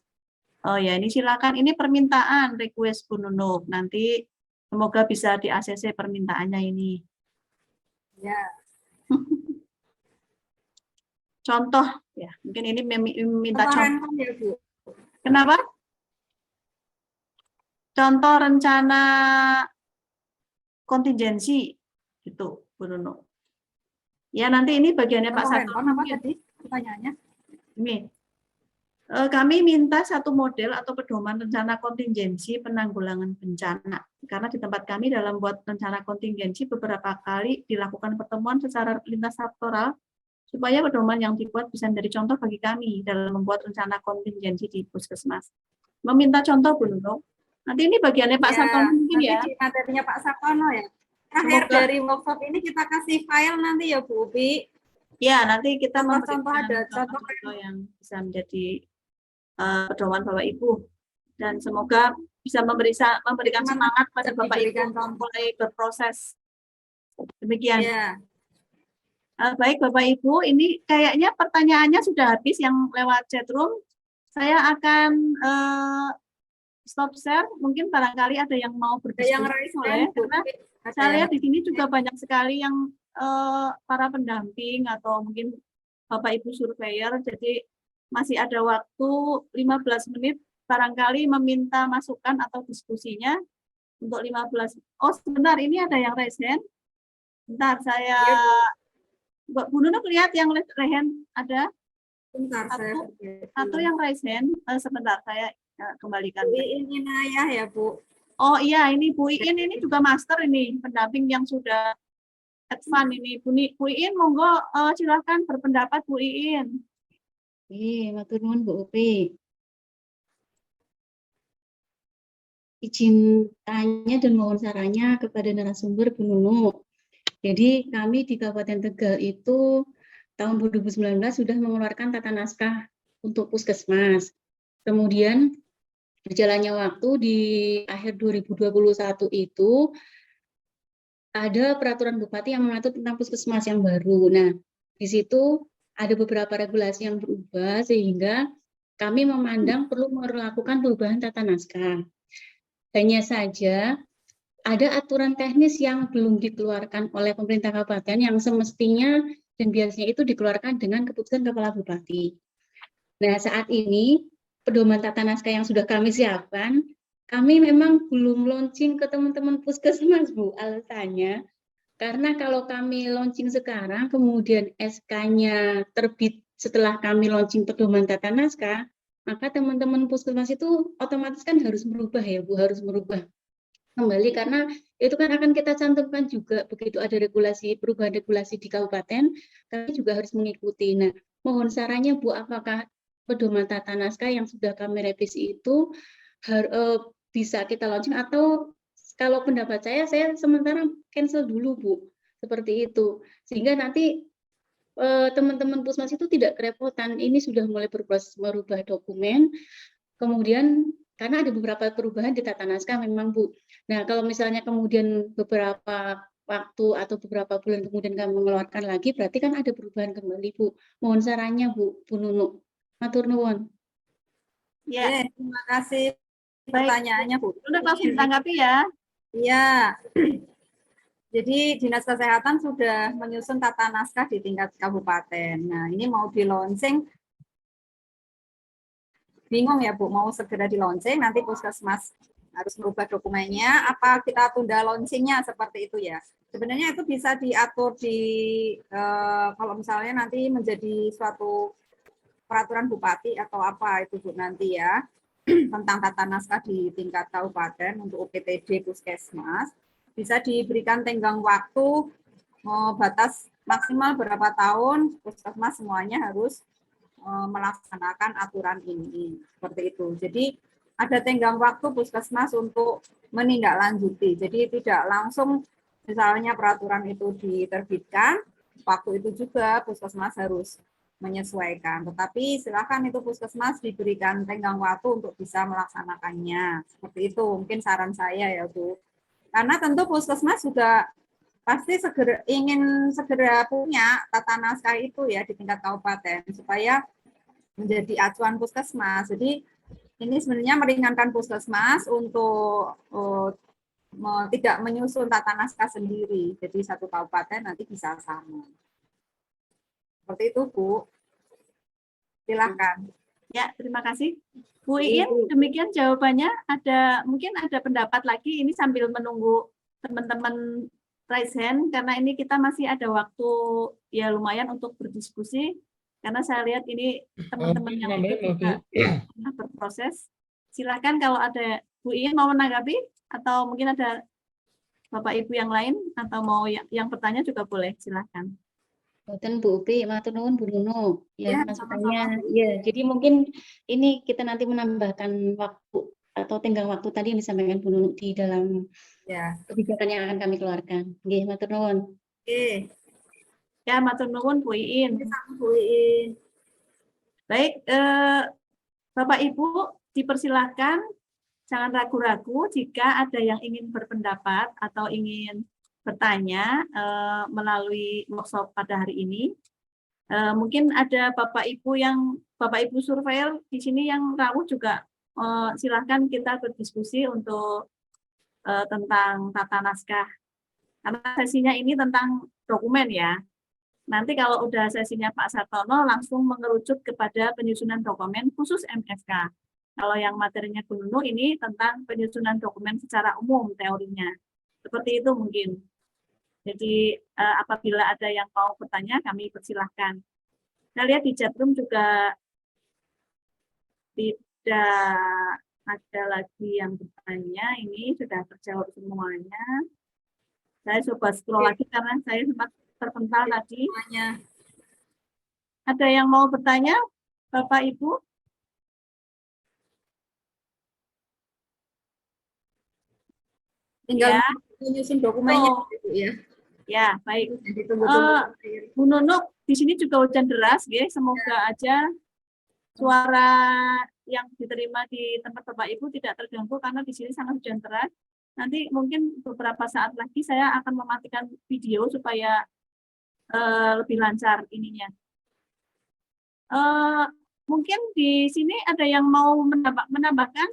Oh ya, ini silakan. Ini permintaan request Bu Nunuk. Nanti semoga bisa di ACC permintaannya ini. Ya. Contoh ya, mungkin ini minta contoh. Ya, Bu. Kenapa? Contoh rencana kontingensi itu Bu Nunuk. Ya nanti ini bagiannya Pak Sato. Apa tadi pertanyaannya? Ini kami minta satu model atau pedoman rencana kontingensi penanggulangan bencana karena di tempat kami dalam buat rencana kontingensi beberapa kali dilakukan pertemuan secara lintas sektoral supaya pedoman yang dibuat bisa menjadi contoh bagi kami dalam membuat rencana kontingensi di puskesmas. Meminta contoh Bu Nunuk. Nanti ini bagiannya Pak Sato mungkin ya. Nanti di materinya Pak Sakono ya. Terakhir dari workshop ini kita kasih file nanti ya Bu Ubi. Ya, nanti kita contoh ada contoh yang bisa menjadi pedoman Bapak Ibu dan semoga bisa memberikan semangat pada Bapak Ibu mulai berproses. Demikian. Ya. Baik Bapak Ibu, ini kayaknya pertanyaannya sudah habis yang lewat chatroom. Saya akan stop share. Mungkin barangkali ada yang mau berdiskusi boleh, karena saya lihat di sini juga banyak sekali yang para pendamping atau mungkin Bapak Ibu surveyor. Jadi masih ada waktu 15 menit barangkali meminta masukan atau diskusinya untuk 15. Oh sebentar, ini ada yang raise hand. Bentar saya Bu Nunuk lihat yang raise hand ada? Bentar, satu yang raise hand. Sebentar saya kembalikan. Bu Iin Ayah ya Bu. Oh iya, ini Bu Iin ini juga master ini pendamping yang sudah advance ini. Bu Iin monggo silahkan berpendapat Bu Iin. Matur nuwun Bu Upi. Izin tanya dan mohon sarannya kepada narasumber Bu Nunuk. Jadi kami di Kabupaten Tegal itu tahun 2019 sudah mengeluarkan tata naskah untuk puskesmas. Kemudian berjalannya waktu di akhir 2021 itu ada peraturan bupati yang mengatur tentang puskesmas yang baru. Nah, di situ ada beberapa regulasi yang berubah sehingga kami memandang perlu melakukan perubahan tata naskah. Hanya saja ada aturan teknis yang belum dikeluarkan oleh pemerintah kabupaten yang semestinya dan biasanya itu dikeluarkan dengan keputusan kepala bupati. Nah, saat ini pedoman tata naskah yang sudah kami siapkan, kami memang belum launching ke teman-teman puskesmas, Bu. Alasannya karena kalau kami launching sekarang, kemudian SK-nya terbit setelah kami launching pedoman tata naskah, maka teman-teman puskesmas itu otomatis kan harus merubah ya Bu, harus merubah kembali karena itu kan akan kita cantumkan juga begitu ada regulasi, perubahan regulasi di kabupaten, kami juga harus mengikuti. Nah, mohon sarannya Bu, apakah pedoman tata naskah yang sudah kami revisi itu bisa kita launching atau kalau pendapat saya sementara cancel dulu Bu, seperti itu. Sehingga nanti teman-teman Pusmas itu tidak kerepotan. Ini sudah mulai berproses merubah dokumen, kemudian karena ada beberapa perubahan di tata naskah memang Bu. Nah kalau misalnya kemudian beberapa waktu atau beberapa bulan kemudian kami mengeluarkan lagi, berarti kan ada perubahan kembali Bu. Mohon sarannya Bu Nunuk. Matur nuwun. Ya, Terima kasih baik. pertanyaannya Bu. Udah langsung ditanggapi ya. Iya. Jadi Dinas Kesehatan sudah menyusun tata naskah di tingkat kabupaten. Nah, ini mau di launching, bingung ya Bu, mau segera di launching, nanti Puskesmas harus merubah dokumennya, apa kita tunda launchingnya seperti itu ya. Sebenarnya itu bisa diatur di, kalau misalnya nanti menjadi suatu peraturan bupati atau apa itu Bu nanti ya, tentang tata naskah di tingkat kabupaten untuk UPTD Puskesmas, bisa diberikan tenggang waktu batas maksimal berapa tahun Puskesmas semuanya harus melaksanakan aturan ini seperti itu. Jadi ada tenggang waktu Puskesmas untuk menindaklanjuti. Jadi tidak langsung misalnya peraturan itu diterbitkan, waktu itu juga Puskesmas harus menyesuaikan. Tetapi silakan itu Puskesmas diberikan tenggang waktu untuk bisa melaksanakannya. Seperti itu mungkin saran saya ya Bu. Karena tentu Puskesmas juga pasti ingin segera punya tata naskah itu ya di tingkat kabupaten supaya menjadi acuan Puskesmas. Jadi ini sebenarnya meringankan Puskesmas untuk tidak menyusun tata naskah sendiri. Jadi satu kabupaten nanti bisa sama. Seperti itu Bu. Silakan. Ya, terima kasih. Bu Iin, demikian jawabannya. Mungkin ada pendapat lagi ini sambil menunggu teman-teman raise hand, karena ini kita masih ada waktu ya lumayan untuk berdiskusi, karena saya lihat ini teman-teman yang juga berproses. Silakan kalau ada Bu Iin mau menanggapi, atau mungkin ada Bapak Ibu yang lain, atau mau yang bertanya juga boleh, silakan. Boten Bu Upi, matur nuwun Bu Nunuk. Ya, masukannya. Ya, jadi mungkin ini kita nanti menambahkan waktu atau tenggang waktu tadi yang disampaikan Bu Nunuk di dalam kebijakan yang akan kami keluarkan. Nggih, matur nuwun. Oke. Ya, matur nuwun Bu Iin. Bu Iin. Baik, Bapak Ibu dipersilahkan, jangan ragu-ragu jika ada yang ingin berpendapat atau ingin bertanya melalui workshop pada hari ini. Mungkin ada Bapak Ibu surveyor di sini yang rawuh juga, silahkan kita berdiskusi untuk tentang tata naskah. Karena sesinya ini tentang dokumen ya. Nanti kalau udah sesinya Pak Sartono langsung mengerucut kepada penyusunan dokumen khusus MFK. Kalau yang materinya Bu Nunuk ini tentang penyusunan dokumen secara umum teorinya. Seperti itu mungkin. Jadi apabila ada yang mau bertanya, kami persilahkan. Saya lihat di chatroom juga tidak ada lagi yang bertanya. Ini sudah terjawab semuanya. Saya coba scroll lagi karena saya sempat terpental tadi. Ada yang mau bertanya, Bapak Ibu? Tinggal menyusun dokumennya ya. Ya, baik. Bu Nunuk, di sini juga hujan deras, ya. Semoga aja suara yang diterima di tempat Bapak Ibu tidak terganggu karena di sini sangat hujan deras. Nanti mungkin beberapa saat lagi saya akan mematikan video supaya lebih lancar ininya. Mungkin di sini ada yang mau menambahkan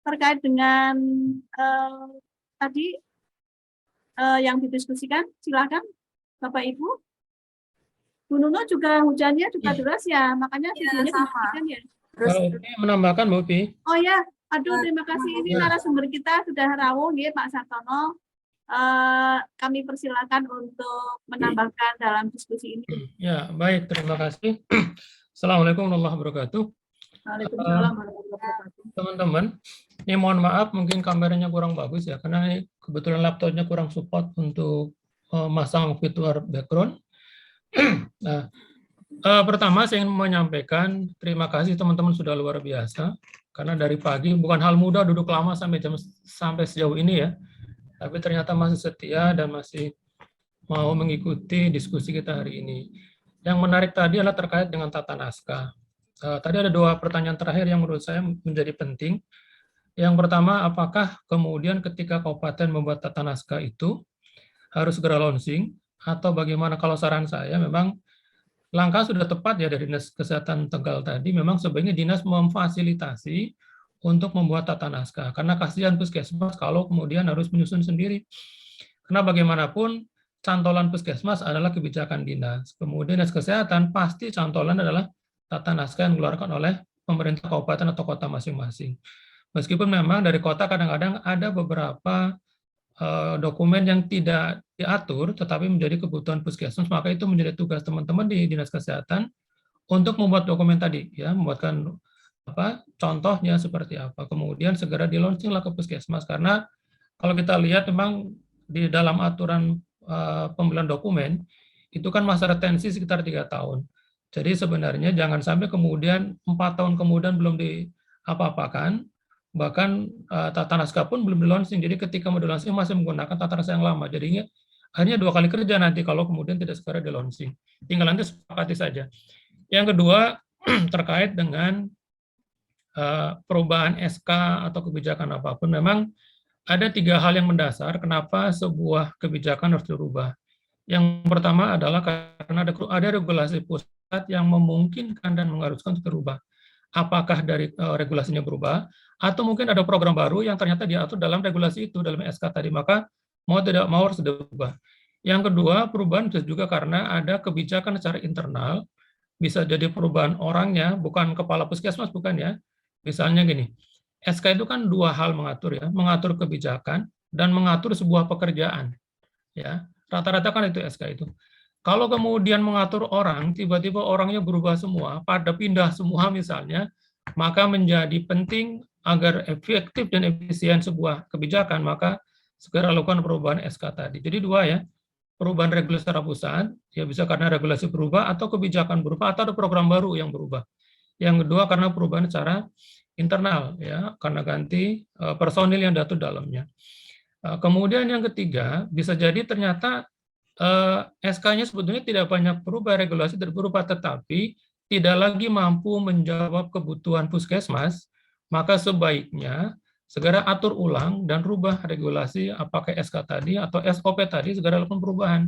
terkait dengan tadi yang didiskusikan, silakan Bapak Ibu. Bu Nunuk juga hujannya juga deras ya, makanya videonya dimatikan ya. Kalau menambahkan Bu Upi. Oh ya, aduh terima kasih. Ini narasumber kita sudah rawuh ya Pak Sartono. Kami persilakan untuk menambahkan dalam diskusi ini. Ya, baik, terima kasih. Assalamualaikum warahmatullahi wabarakatuh. Waalaikumsalam warahmatullahi wabarakatuh. Teman-teman, ini mohon maaf mungkin kameranya kurang bagus ya, karena ini kebetulan laptopnya kurang support untuk masang virtual background. Nah, pertama saya ingin menyampaikan terima kasih teman-teman sudah luar biasa, karena dari pagi bukan hal mudah duduk lama sampai sejauh ini ya. tapi ternyata masih setia dan masih mau mengikuti diskusi kita hari ini. Yang menarik tadi adalah terkait dengan tata naskah. Tadi ada 2 pertanyaan terakhir yang menurut saya menjadi penting. Yang pertama, apakah kemudian ketika kabupaten membuat tata naskah itu harus segera launching, atau bagaimana? Kalau saran saya memang langkah sudah tepat ya dari Dinas Kesehatan Tegal tadi, memang sebaiknya dinas memfasilitasi untuk membuat tata naskah, karena kasihan puskesmas kalau kemudian harus menyusun sendiri. Karena bagaimanapun cantolan puskesmas adalah kebijakan dinas, kemudian Dinas Kesehatan pasti cantolan adalah tata naskah yang dikeluarkan oleh pemerintah kabupaten atau kota masing-masing. Meskipun memang dari kota kadang-kadang ada beberapa dokumen yang tidak diatur, tetapi menjadi kebutuhan puskesmas, maka itu menjadi tugas teman-teman di Dinas Kesehatan untuk membuat dokumen tadi, ya, membuatkan contohnya seperti apa, kemudian segera di-launching-lah ke puskesmas, karena kalau kita lihat memang di dalam aturan pembelian dokumen, itu kan masa retensi sekitar 3 tahun. Jadi sebenarnya jangan sampai kemudian 4 tahun kemudian belum diapa-apakan, bahkan tata naskah pun belum di-launching. Jadi ketika mau di-launching masih menggunakan tata naskah yang lama. Jadinya hanya 2 kali kerja nanti kalau kemudian tidak segera di-launching. Tinggal nanti sepakati saja. Yang kedua, terkait dengan perubahan SK atau kebijakan apapun, memang ada 3 hal yang mendasar kenapa sebuah kebijakan harus dirubah. Yang pertama adalah karena ada regulasi pusat yang memungkinkan dan mengharuskan untuk dirubah. Apakah dari regulasinya berubah, atau mungkin ada program baru yang ternyata diatur dalam regulasi itu, dalam SK tadi, maka mau tidak mau harus dirubah. Yang kedua, perubahan bisa juga karena ada kebijakan secara internal, bisa jadi perubahan orangnya, bukan kepala puskesmas, bukan ya. Misalnya gini, SK itu kan 2 hal mengatur ya, mengatur kebijakan dan mengatur sebuah pekerjaan. Ya, rata-rata kan itu SK itu. Kalau kemudian mengatur orang, tiba-tiba orangnya berubah semua, pada pindah semua misalnya, maka menjadi penting agar efektif dan efisien sebuah kebijakan, maka segera lakukan perubahan SK tadi. Jadi 2 ya, perubahan regulasi secara pusat, ya bisa karena regulasi berubah, atau kebijakan berubah, atau ada program baru yang berubah. Yang kedua karena perubahan secara internal, ya, karena ganti personil yang diatur dalamnya. Kemudian yang ketiga, bisa jadi ternyata SK-nya sebetulnya tidak banyak berubah, regulasi berubah, tetapi tidak lagi mampu menjawab kebutuhan puskesmas, maka sebaiknya segera atur ulang dan rubah regulasi apakah SK tadi atau SOP tadi, segera lakukan perubahan.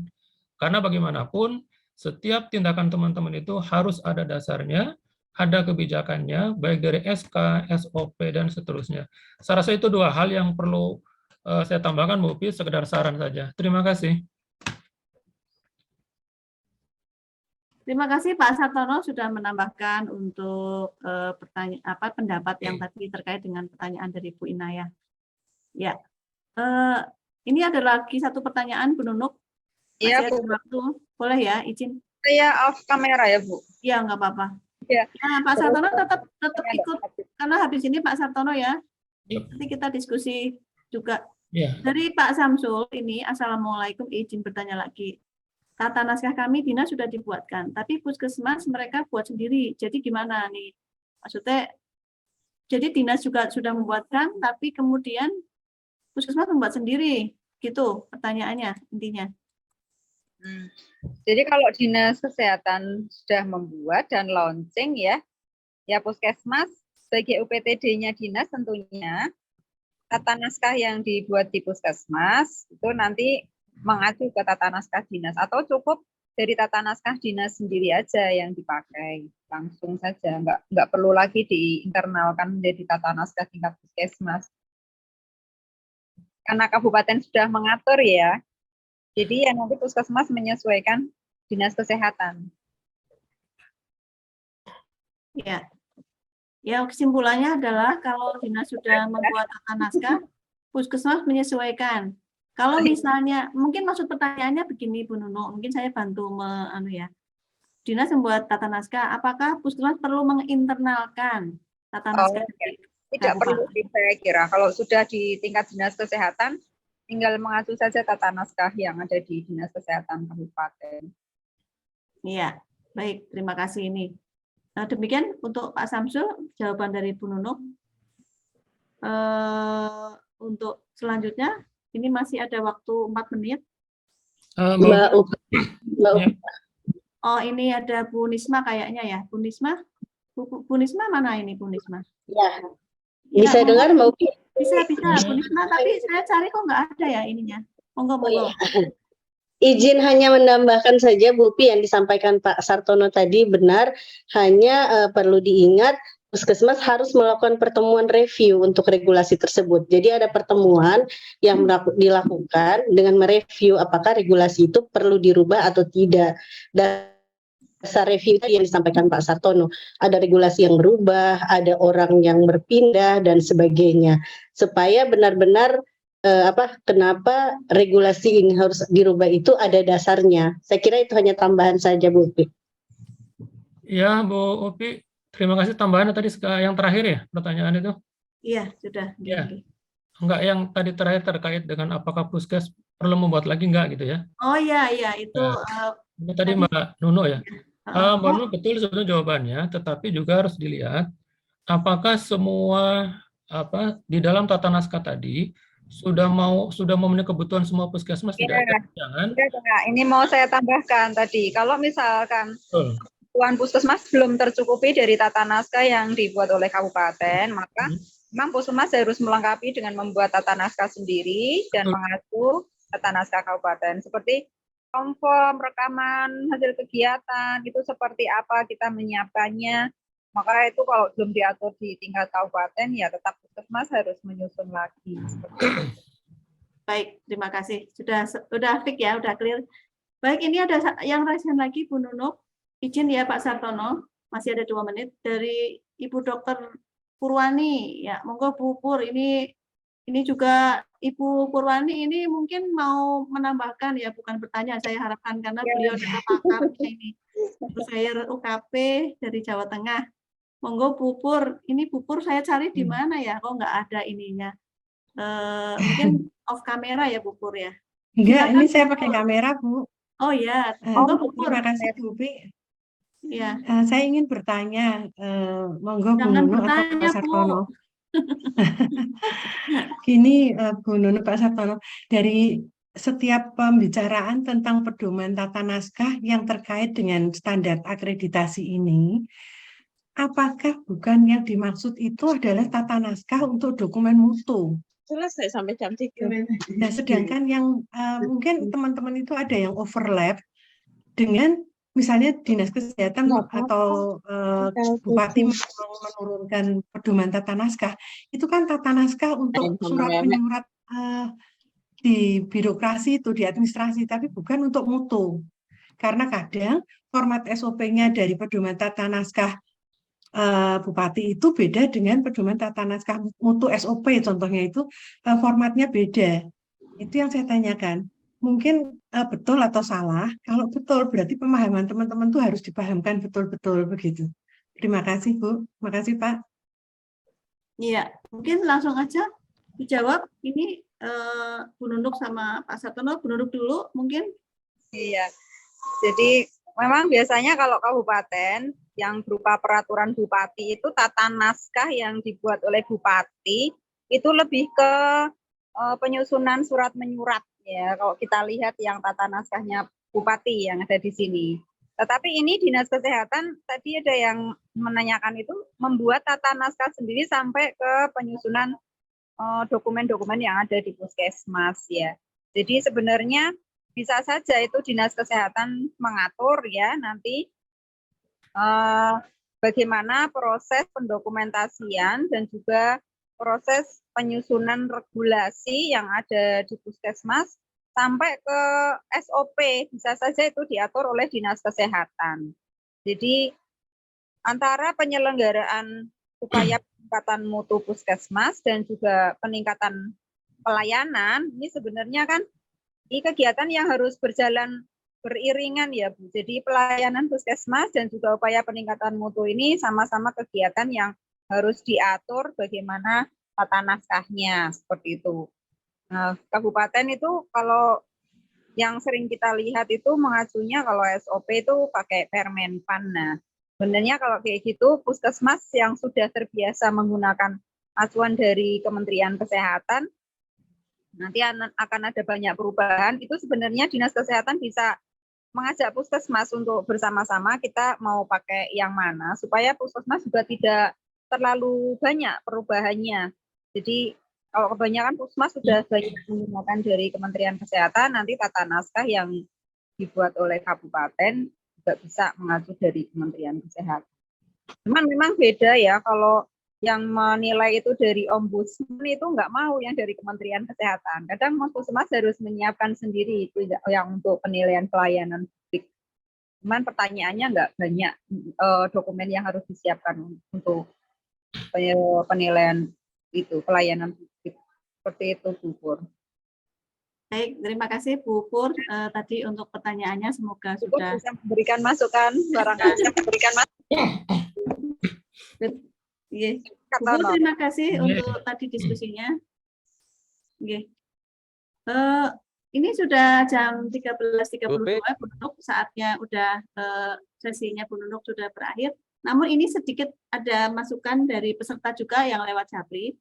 Karena bagaimanapun, setiap tindakan teman-teman itu harus ada dasarnya, ada kebijakannya, baik dari SK, SOP, dan seterusnya. Saya rasa itu 2 hal yang perlu saya tambahkan, Bu Pi, sekedar saran saja. Terima kasih. Terima kasih Pak Sartono sudah menambahkan untuk pendapat yang tadi terkait dengan pertanyaan dari Bu Inaya. Ya, ini ada lagi 1 pertanyaan, Bu Nunuk. Iya, Bu. Waktu. Boleh ya, izin? Saya off kamera ya, Bu. Iya, nggak apa-apa. Ya. Nah, Pak Sartono tetap ikut, karena habis ini Pak Sartono ya. Nanti kita diskusi juga. Ya. Dari Pak Samsul ini, Assalamualaikum, izin bertanya lagi. Tata naskah kami dinas sudah dibuatkan, tapi puskesmas mereka buat sendiri. Jadi gimana nih? Maksudnya, jadi dinas juga sudah membuatkan, tapi kemudian puskesmas membuat sendiri. Gitu pertanyaannya intinya. Jadi kalau dinas kesehatan sudah membuat dan launching ya puskesmas sebagai UPTD-nya dinas tentunya tata naskah yang dibuat di puskesmas itu nanti mengacu ke tata naskah dinas, atau cukup dari tata naskah dinas sendiri aja yang dipakai langsung saja, nggak perlu lagi diinternalkan menjadi tata naskah tingkat puskesmas. Karena kabupaten sudah mengatur ya, jadi yang nanti puskesmas menyesuaikan dinas kesehatan. Ya, ya kesimpulannya adalah kalau dinas sudah membuat tata naskah, puskesmas menyesuaikan. Kalau misalnya, mungkin maksud pertanyaannya begini Bu Nunuk, mungkin saya bantu dinas membuat tata naskah, apakah puskesmas perlu menginternalkan tata naskah? Tidak perlu, saya kira. Kalau sudah di tingkat dinas kesehatan, tinggal mengacu saja tata naskah yang ada di dinas kesehatan kabupaten. Iya, baik, terima kasih ini. Nah, demikian untuk Pak Samsul, jawaban dari Bu Nunuk. Untuk selanjutnya, Ini masih ada waktu 4 menit. Mbak Upi. Ya. Oh, ini ada Bu Nisma kayaknya ya. Bu Nisma? Bu Nisma mana ini Bu Nisma? Ya, Ya, bisa monggo. dengar Mbak Upi? Bisa Bu Nisma, tapi saya cari kok nggak ada ya ininya. Monggo, Oh monggo. ya. Izin hanya menambahkan saja Bu Upi yang disampaikan Pak Sartono tadi benar, hanya perlu diingat Puskesmas harus melakukan pertemuan review untuk regulasi tersebut. Jadi ada pertemuan yang dilakukan dengan mereview apakah regulasi itu perlu dirubah atau tidak. Dasar review itu yang disampaikan Pak Sartono. Ada regulasi yang berubah, ada orang yang berpindah dan sebagainya. Supaya benar-benar kenapa regulasi ini harus dirubah itu ada dasarnya. Saya kira itu hanya tambahan saja Bu Upi. Ya, Bu Upi, terima kasih tambahannya tadi yang terakhir ya pertanyaan itu. Iya, sudah. Ya. Enggak, yang tadi terakhir terkait dengan apakah Puskes perlu membuat lagi enggak gitu ya. Oh iya, itu Itu tadi Mbak Nuno ya. Mbak oh, Nuno betul sebetulnya jawabannya, tetapi juga harus dilihat apakah semua di dalam tata naskah tadi sudah memenuhi kebutuhan semua puskesmas, tidak ada jangan. Ini mau saya tambahkan tadi, kalau misalkan kebutuhan puskesmas belum tercukupi dari tata naskah yang dibuat oleh kabupaten, maka memang puskesmas harus melengkapi dengan membuat tata naskah sendiri dan mengacu tata naskah kabupaten, seperti form rekaman hasil kegiatan itu seperti apa kita menyiapkannya. Maka itu kalau belum diatur di tingkat kabupaten, ya tetap puskesmas harus menyusun lagi. baik, terima kasih. Sudah fix ya, sudah clear. Baik, ini ada yang resen lagi Bu Nunuk. Izin ya Pak Sartono, masih ada 2 menit dari Ibu Dokter Purwani. Ya, monggo Bu Pur. Ini juga Ibu Purwani ini mungkin mau menambahkan ya, bukan bertanya, saya harapkan karena beliau adalah pakarnya ini. Saya UKP dari Jawa Tengah. Monggo Bu Pur, ini Bu Pur saya cari di mana ya, kok nggak ada ininya. Mungkin off kamera ya Bu Pur ya. Enggak, ini saya pakai kamera Bu. Oh ya, monggo Bu Pur. Terima kasih Bu Upi. Ya. Saya ingin bertanya, monggo Bu Jangan Nunu atau bertanya, Pak Sartono. Gini Bu Nunu, Pak Sartono, dari setiap pembicaraan tentang pedoman tata naskah yang terkait dengan standar akreditasi ini, apakah bukan yang dimaksud itu adalah tata naskah untuk dokumen mutu? Selesai sampai jam 3. Nah, sedangkan yang mungkin teman-teman itu ada yang overlap dengan misalnya Dinas Kesehatan atau Bupati mau menurunkan pedoman tata naskah, itu kan tata naskah untuk surat menyurat di birokrasi itu, di administrasi, tapi bukan untuk mutu. Karena kadang format SOP-nya dari pedoman tata naskah Bupati itu beda dengan pedoman tata naskah mutu SOP, contohnya itu formatnya beda. Itu yang saya tanyakan. Mungkin betul atau salah. Kalau betul berarti pemahaman teman-teman itu harus dipahamkan betul-betul begitu. Terima kasih Bu. Terima kasih Pak. Iya, mungkin langsung aja dijawab. Ini Bu Nunuk sama Pak Sartono. Bu Nunuk dulu mungkin. Iya, jadi memang biasanya kalau kabupaten yang berupa peraturan bupati itu tata naskah yang dibuat oleh bupati itu lebih ke penyusunan surat menyurat ya. Kalau kita lihat yang tata naskahnya bupati yang ada di sini. Tetapi ini Dinas Kesehatan tadi ada yang menanyakan itu membuat tata naskah sendiri sampai ke penyusunan dokumen-dokumen yang ada di puskesmas ya. Jadi sebenarnya bisa saja itu Dinas Kesehatan mengatur ya nanti bagaimana proses pendokumentasian dan juga proses penyusunan regulasi yang ada di puskesmas sampai ke SOP, bisa saja itu diatur oleh Dinas Kesehatan. Jadi antara penyelenggaraan upaya peningkatan mutu puskesmas dan juga peningkatan pelayanan, ini sebenarnya kan ini kegiatan yang harus berjalan beriringan ya Bu. Jadi pelayanan puskesmas dan juga upaya peningkatan mutu ini sama-sama kegiatan yang harus diatur bagaimana tata naskahnya seperti itu. Nah, kabupaten itu kalau yang sering kita lihat itu mengacunya kalau SOP itu pakai Permenpan. Nah, sebenarnya kalau kayak gitu puskesmas yang sudah terbiasa menggunakan acuan dari Kementerian Kesehatan nanti akan ada banyak perubahan, itu sebenarnya Dinas Kesehatan bisa mengajak puskesmas untuk bersama-sama kita mau pakai yang mana, supaya puskesmas juga tidak terlalu banyak perubahannya. Jadi kalau kebanyakan puskesmas sudah banyak menggunakan dari Kementerian Kesehatan, nanti tata naskah yang dibuat oleh kabupaten juga bisa mengacu dari Kementerian Kesehatan. Cuman memang beda ya, kalau yang menilai itu dari ombudsman itu nggak mau yang dari Kementerian Kesehatan. Kadang puskesmas harus menyiapkan sendiri itu yang untuk penilaian pelayanan publik. Cuman pertanyaannya nggak banyak dokumen yang harus disiapkan untuk penilaian itu pelayanan publik. Seperti itu, Bu Pur. Baik, terima kasih Bu Pur tadi untuk pertanyaannya, semoga Bu Pur sudah bisa memberikan masukan, barangkali memberikan masukan. Iya. Bu Pur, terima kasih untuk tadi diskusinya. Oke. Ini sudah jam 13.32, Bu Nunuk, saatnya udah sesinya Bu Nunuk sudah berakhir. Namun ini sedikit ada masukan dari peserta juga yang lewat Japri.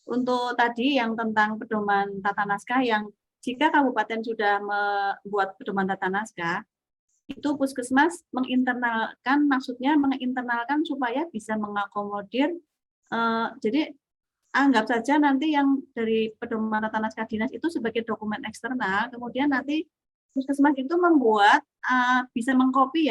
Untuk tadi yang tentang pedoman tata naskah, yang jika kabupaten sudah membuat pedoman tata naskah, itu puskesmas menginternalkan, maksudnya menginternalkan supaya bisa mengakomodir, jadi anggap saja nanti yang dari pedoman tata naskah dinas itu sebagai dokumen eksternal, kemudian nanti puskesmas itu membuat, bisa mengcopy,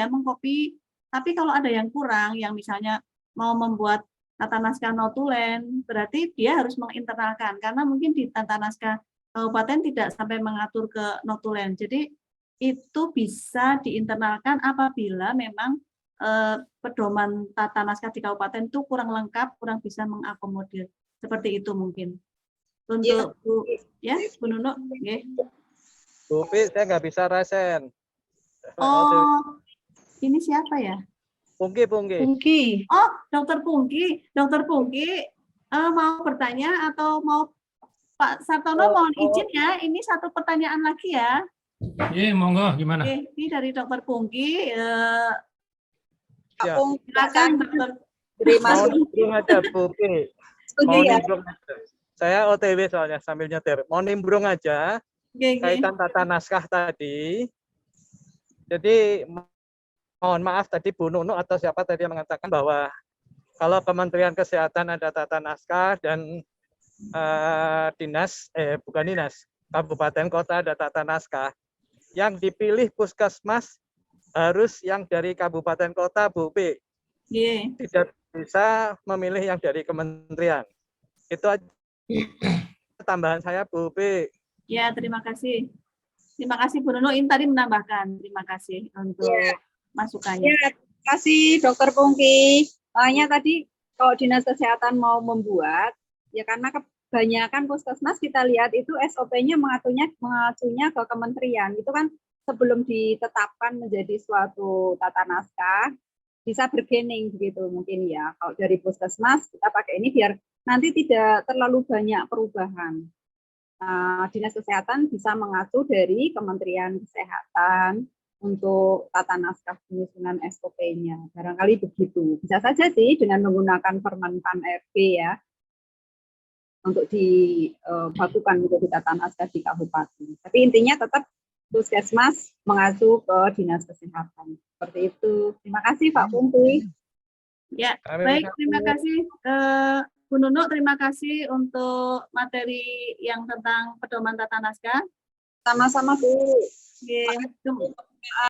tapi kalau ada yang kurang, yang misalnya mau membuat tata naskah notulen, berarti dia harus menginternalkan, karena mungkin di tata naskah kabupaten tidak sampai mengatur ke notulen. Jadi itu bisa diinternalkan apabila memang pedoman tata naskah di kabupaten itu kurang lengkap, kurang bisa mengakomodir. Seperti itu mungkin. Untuk Bu Nunuk. Okay. Bu Pi, saya nggak bisa resen. Oh, ini siapa ya? Pungki. Oh, Dokter Pungki. Dokter Pungki mau bertanya atau mau Pak Sartono mohon izin ya, ini satu pertanyaan lagi ya. Iya, monggo, gimana? Oke, ini dari Dokter Pungki. Ya. Silakan Dokter. Mau nimbrung aja Bu Pi. Saya OTW soalnya sambil nyetir. Mau nimbrung aja kaitan tata naskah tadi. Jadi mohon maaf tadi Bu Nunuk atau siapa tadi yang mengatakan bahwa kalau Kementerian Kesehatan ada tata naskah dan bukan dinas, kabupaten kota ada tata naskah, yang dipilih puskesmas harus yang dari kabupaten kota, Bu Pi. Tidak bisa memilih yang dari kementerian. Itu aja tambahan saya, Bu Pi. Ya, terima kasih. Terima kasih Bu Nunuk, ini tadi menambahkan. Terima kasih untuk masukannya. Ya, terima kasih Dokter Pungki. Makanya tadi kalau Dinas Kesehatan mau membuat, ya karena kebanyakan puskesmas kita lihat itu SOP-nya mengacunya ke kementerian. Itu kan sebelum ditetapkan menjadi suatu tata naskah, bisa bergening begitu mungkin ya. Kalau dari puskesmas kita pakai ini biar nanti tidak terlalu banyak perubahan. Dinas Kesehatan bisa mengacu dari Kementerian Kesehatan untuk tata naskah penyusunan SOP-nya. Barangkali begitu. Bisa saja sih dengan menggunakan Permenpan RB ya, untuk dibakukan menjadi tata naskah di kabupaten. Tapi intinya tetap puskesmas mengacu ke Dinas Kesehatan. Seperti itu. Terima kasih Pak Pungki. Ya, baik. Terima kasih Bu Nunuk, terima kasih untuk materi yang tentang pedoman tata naskah. Sama-sama Bu. Oke.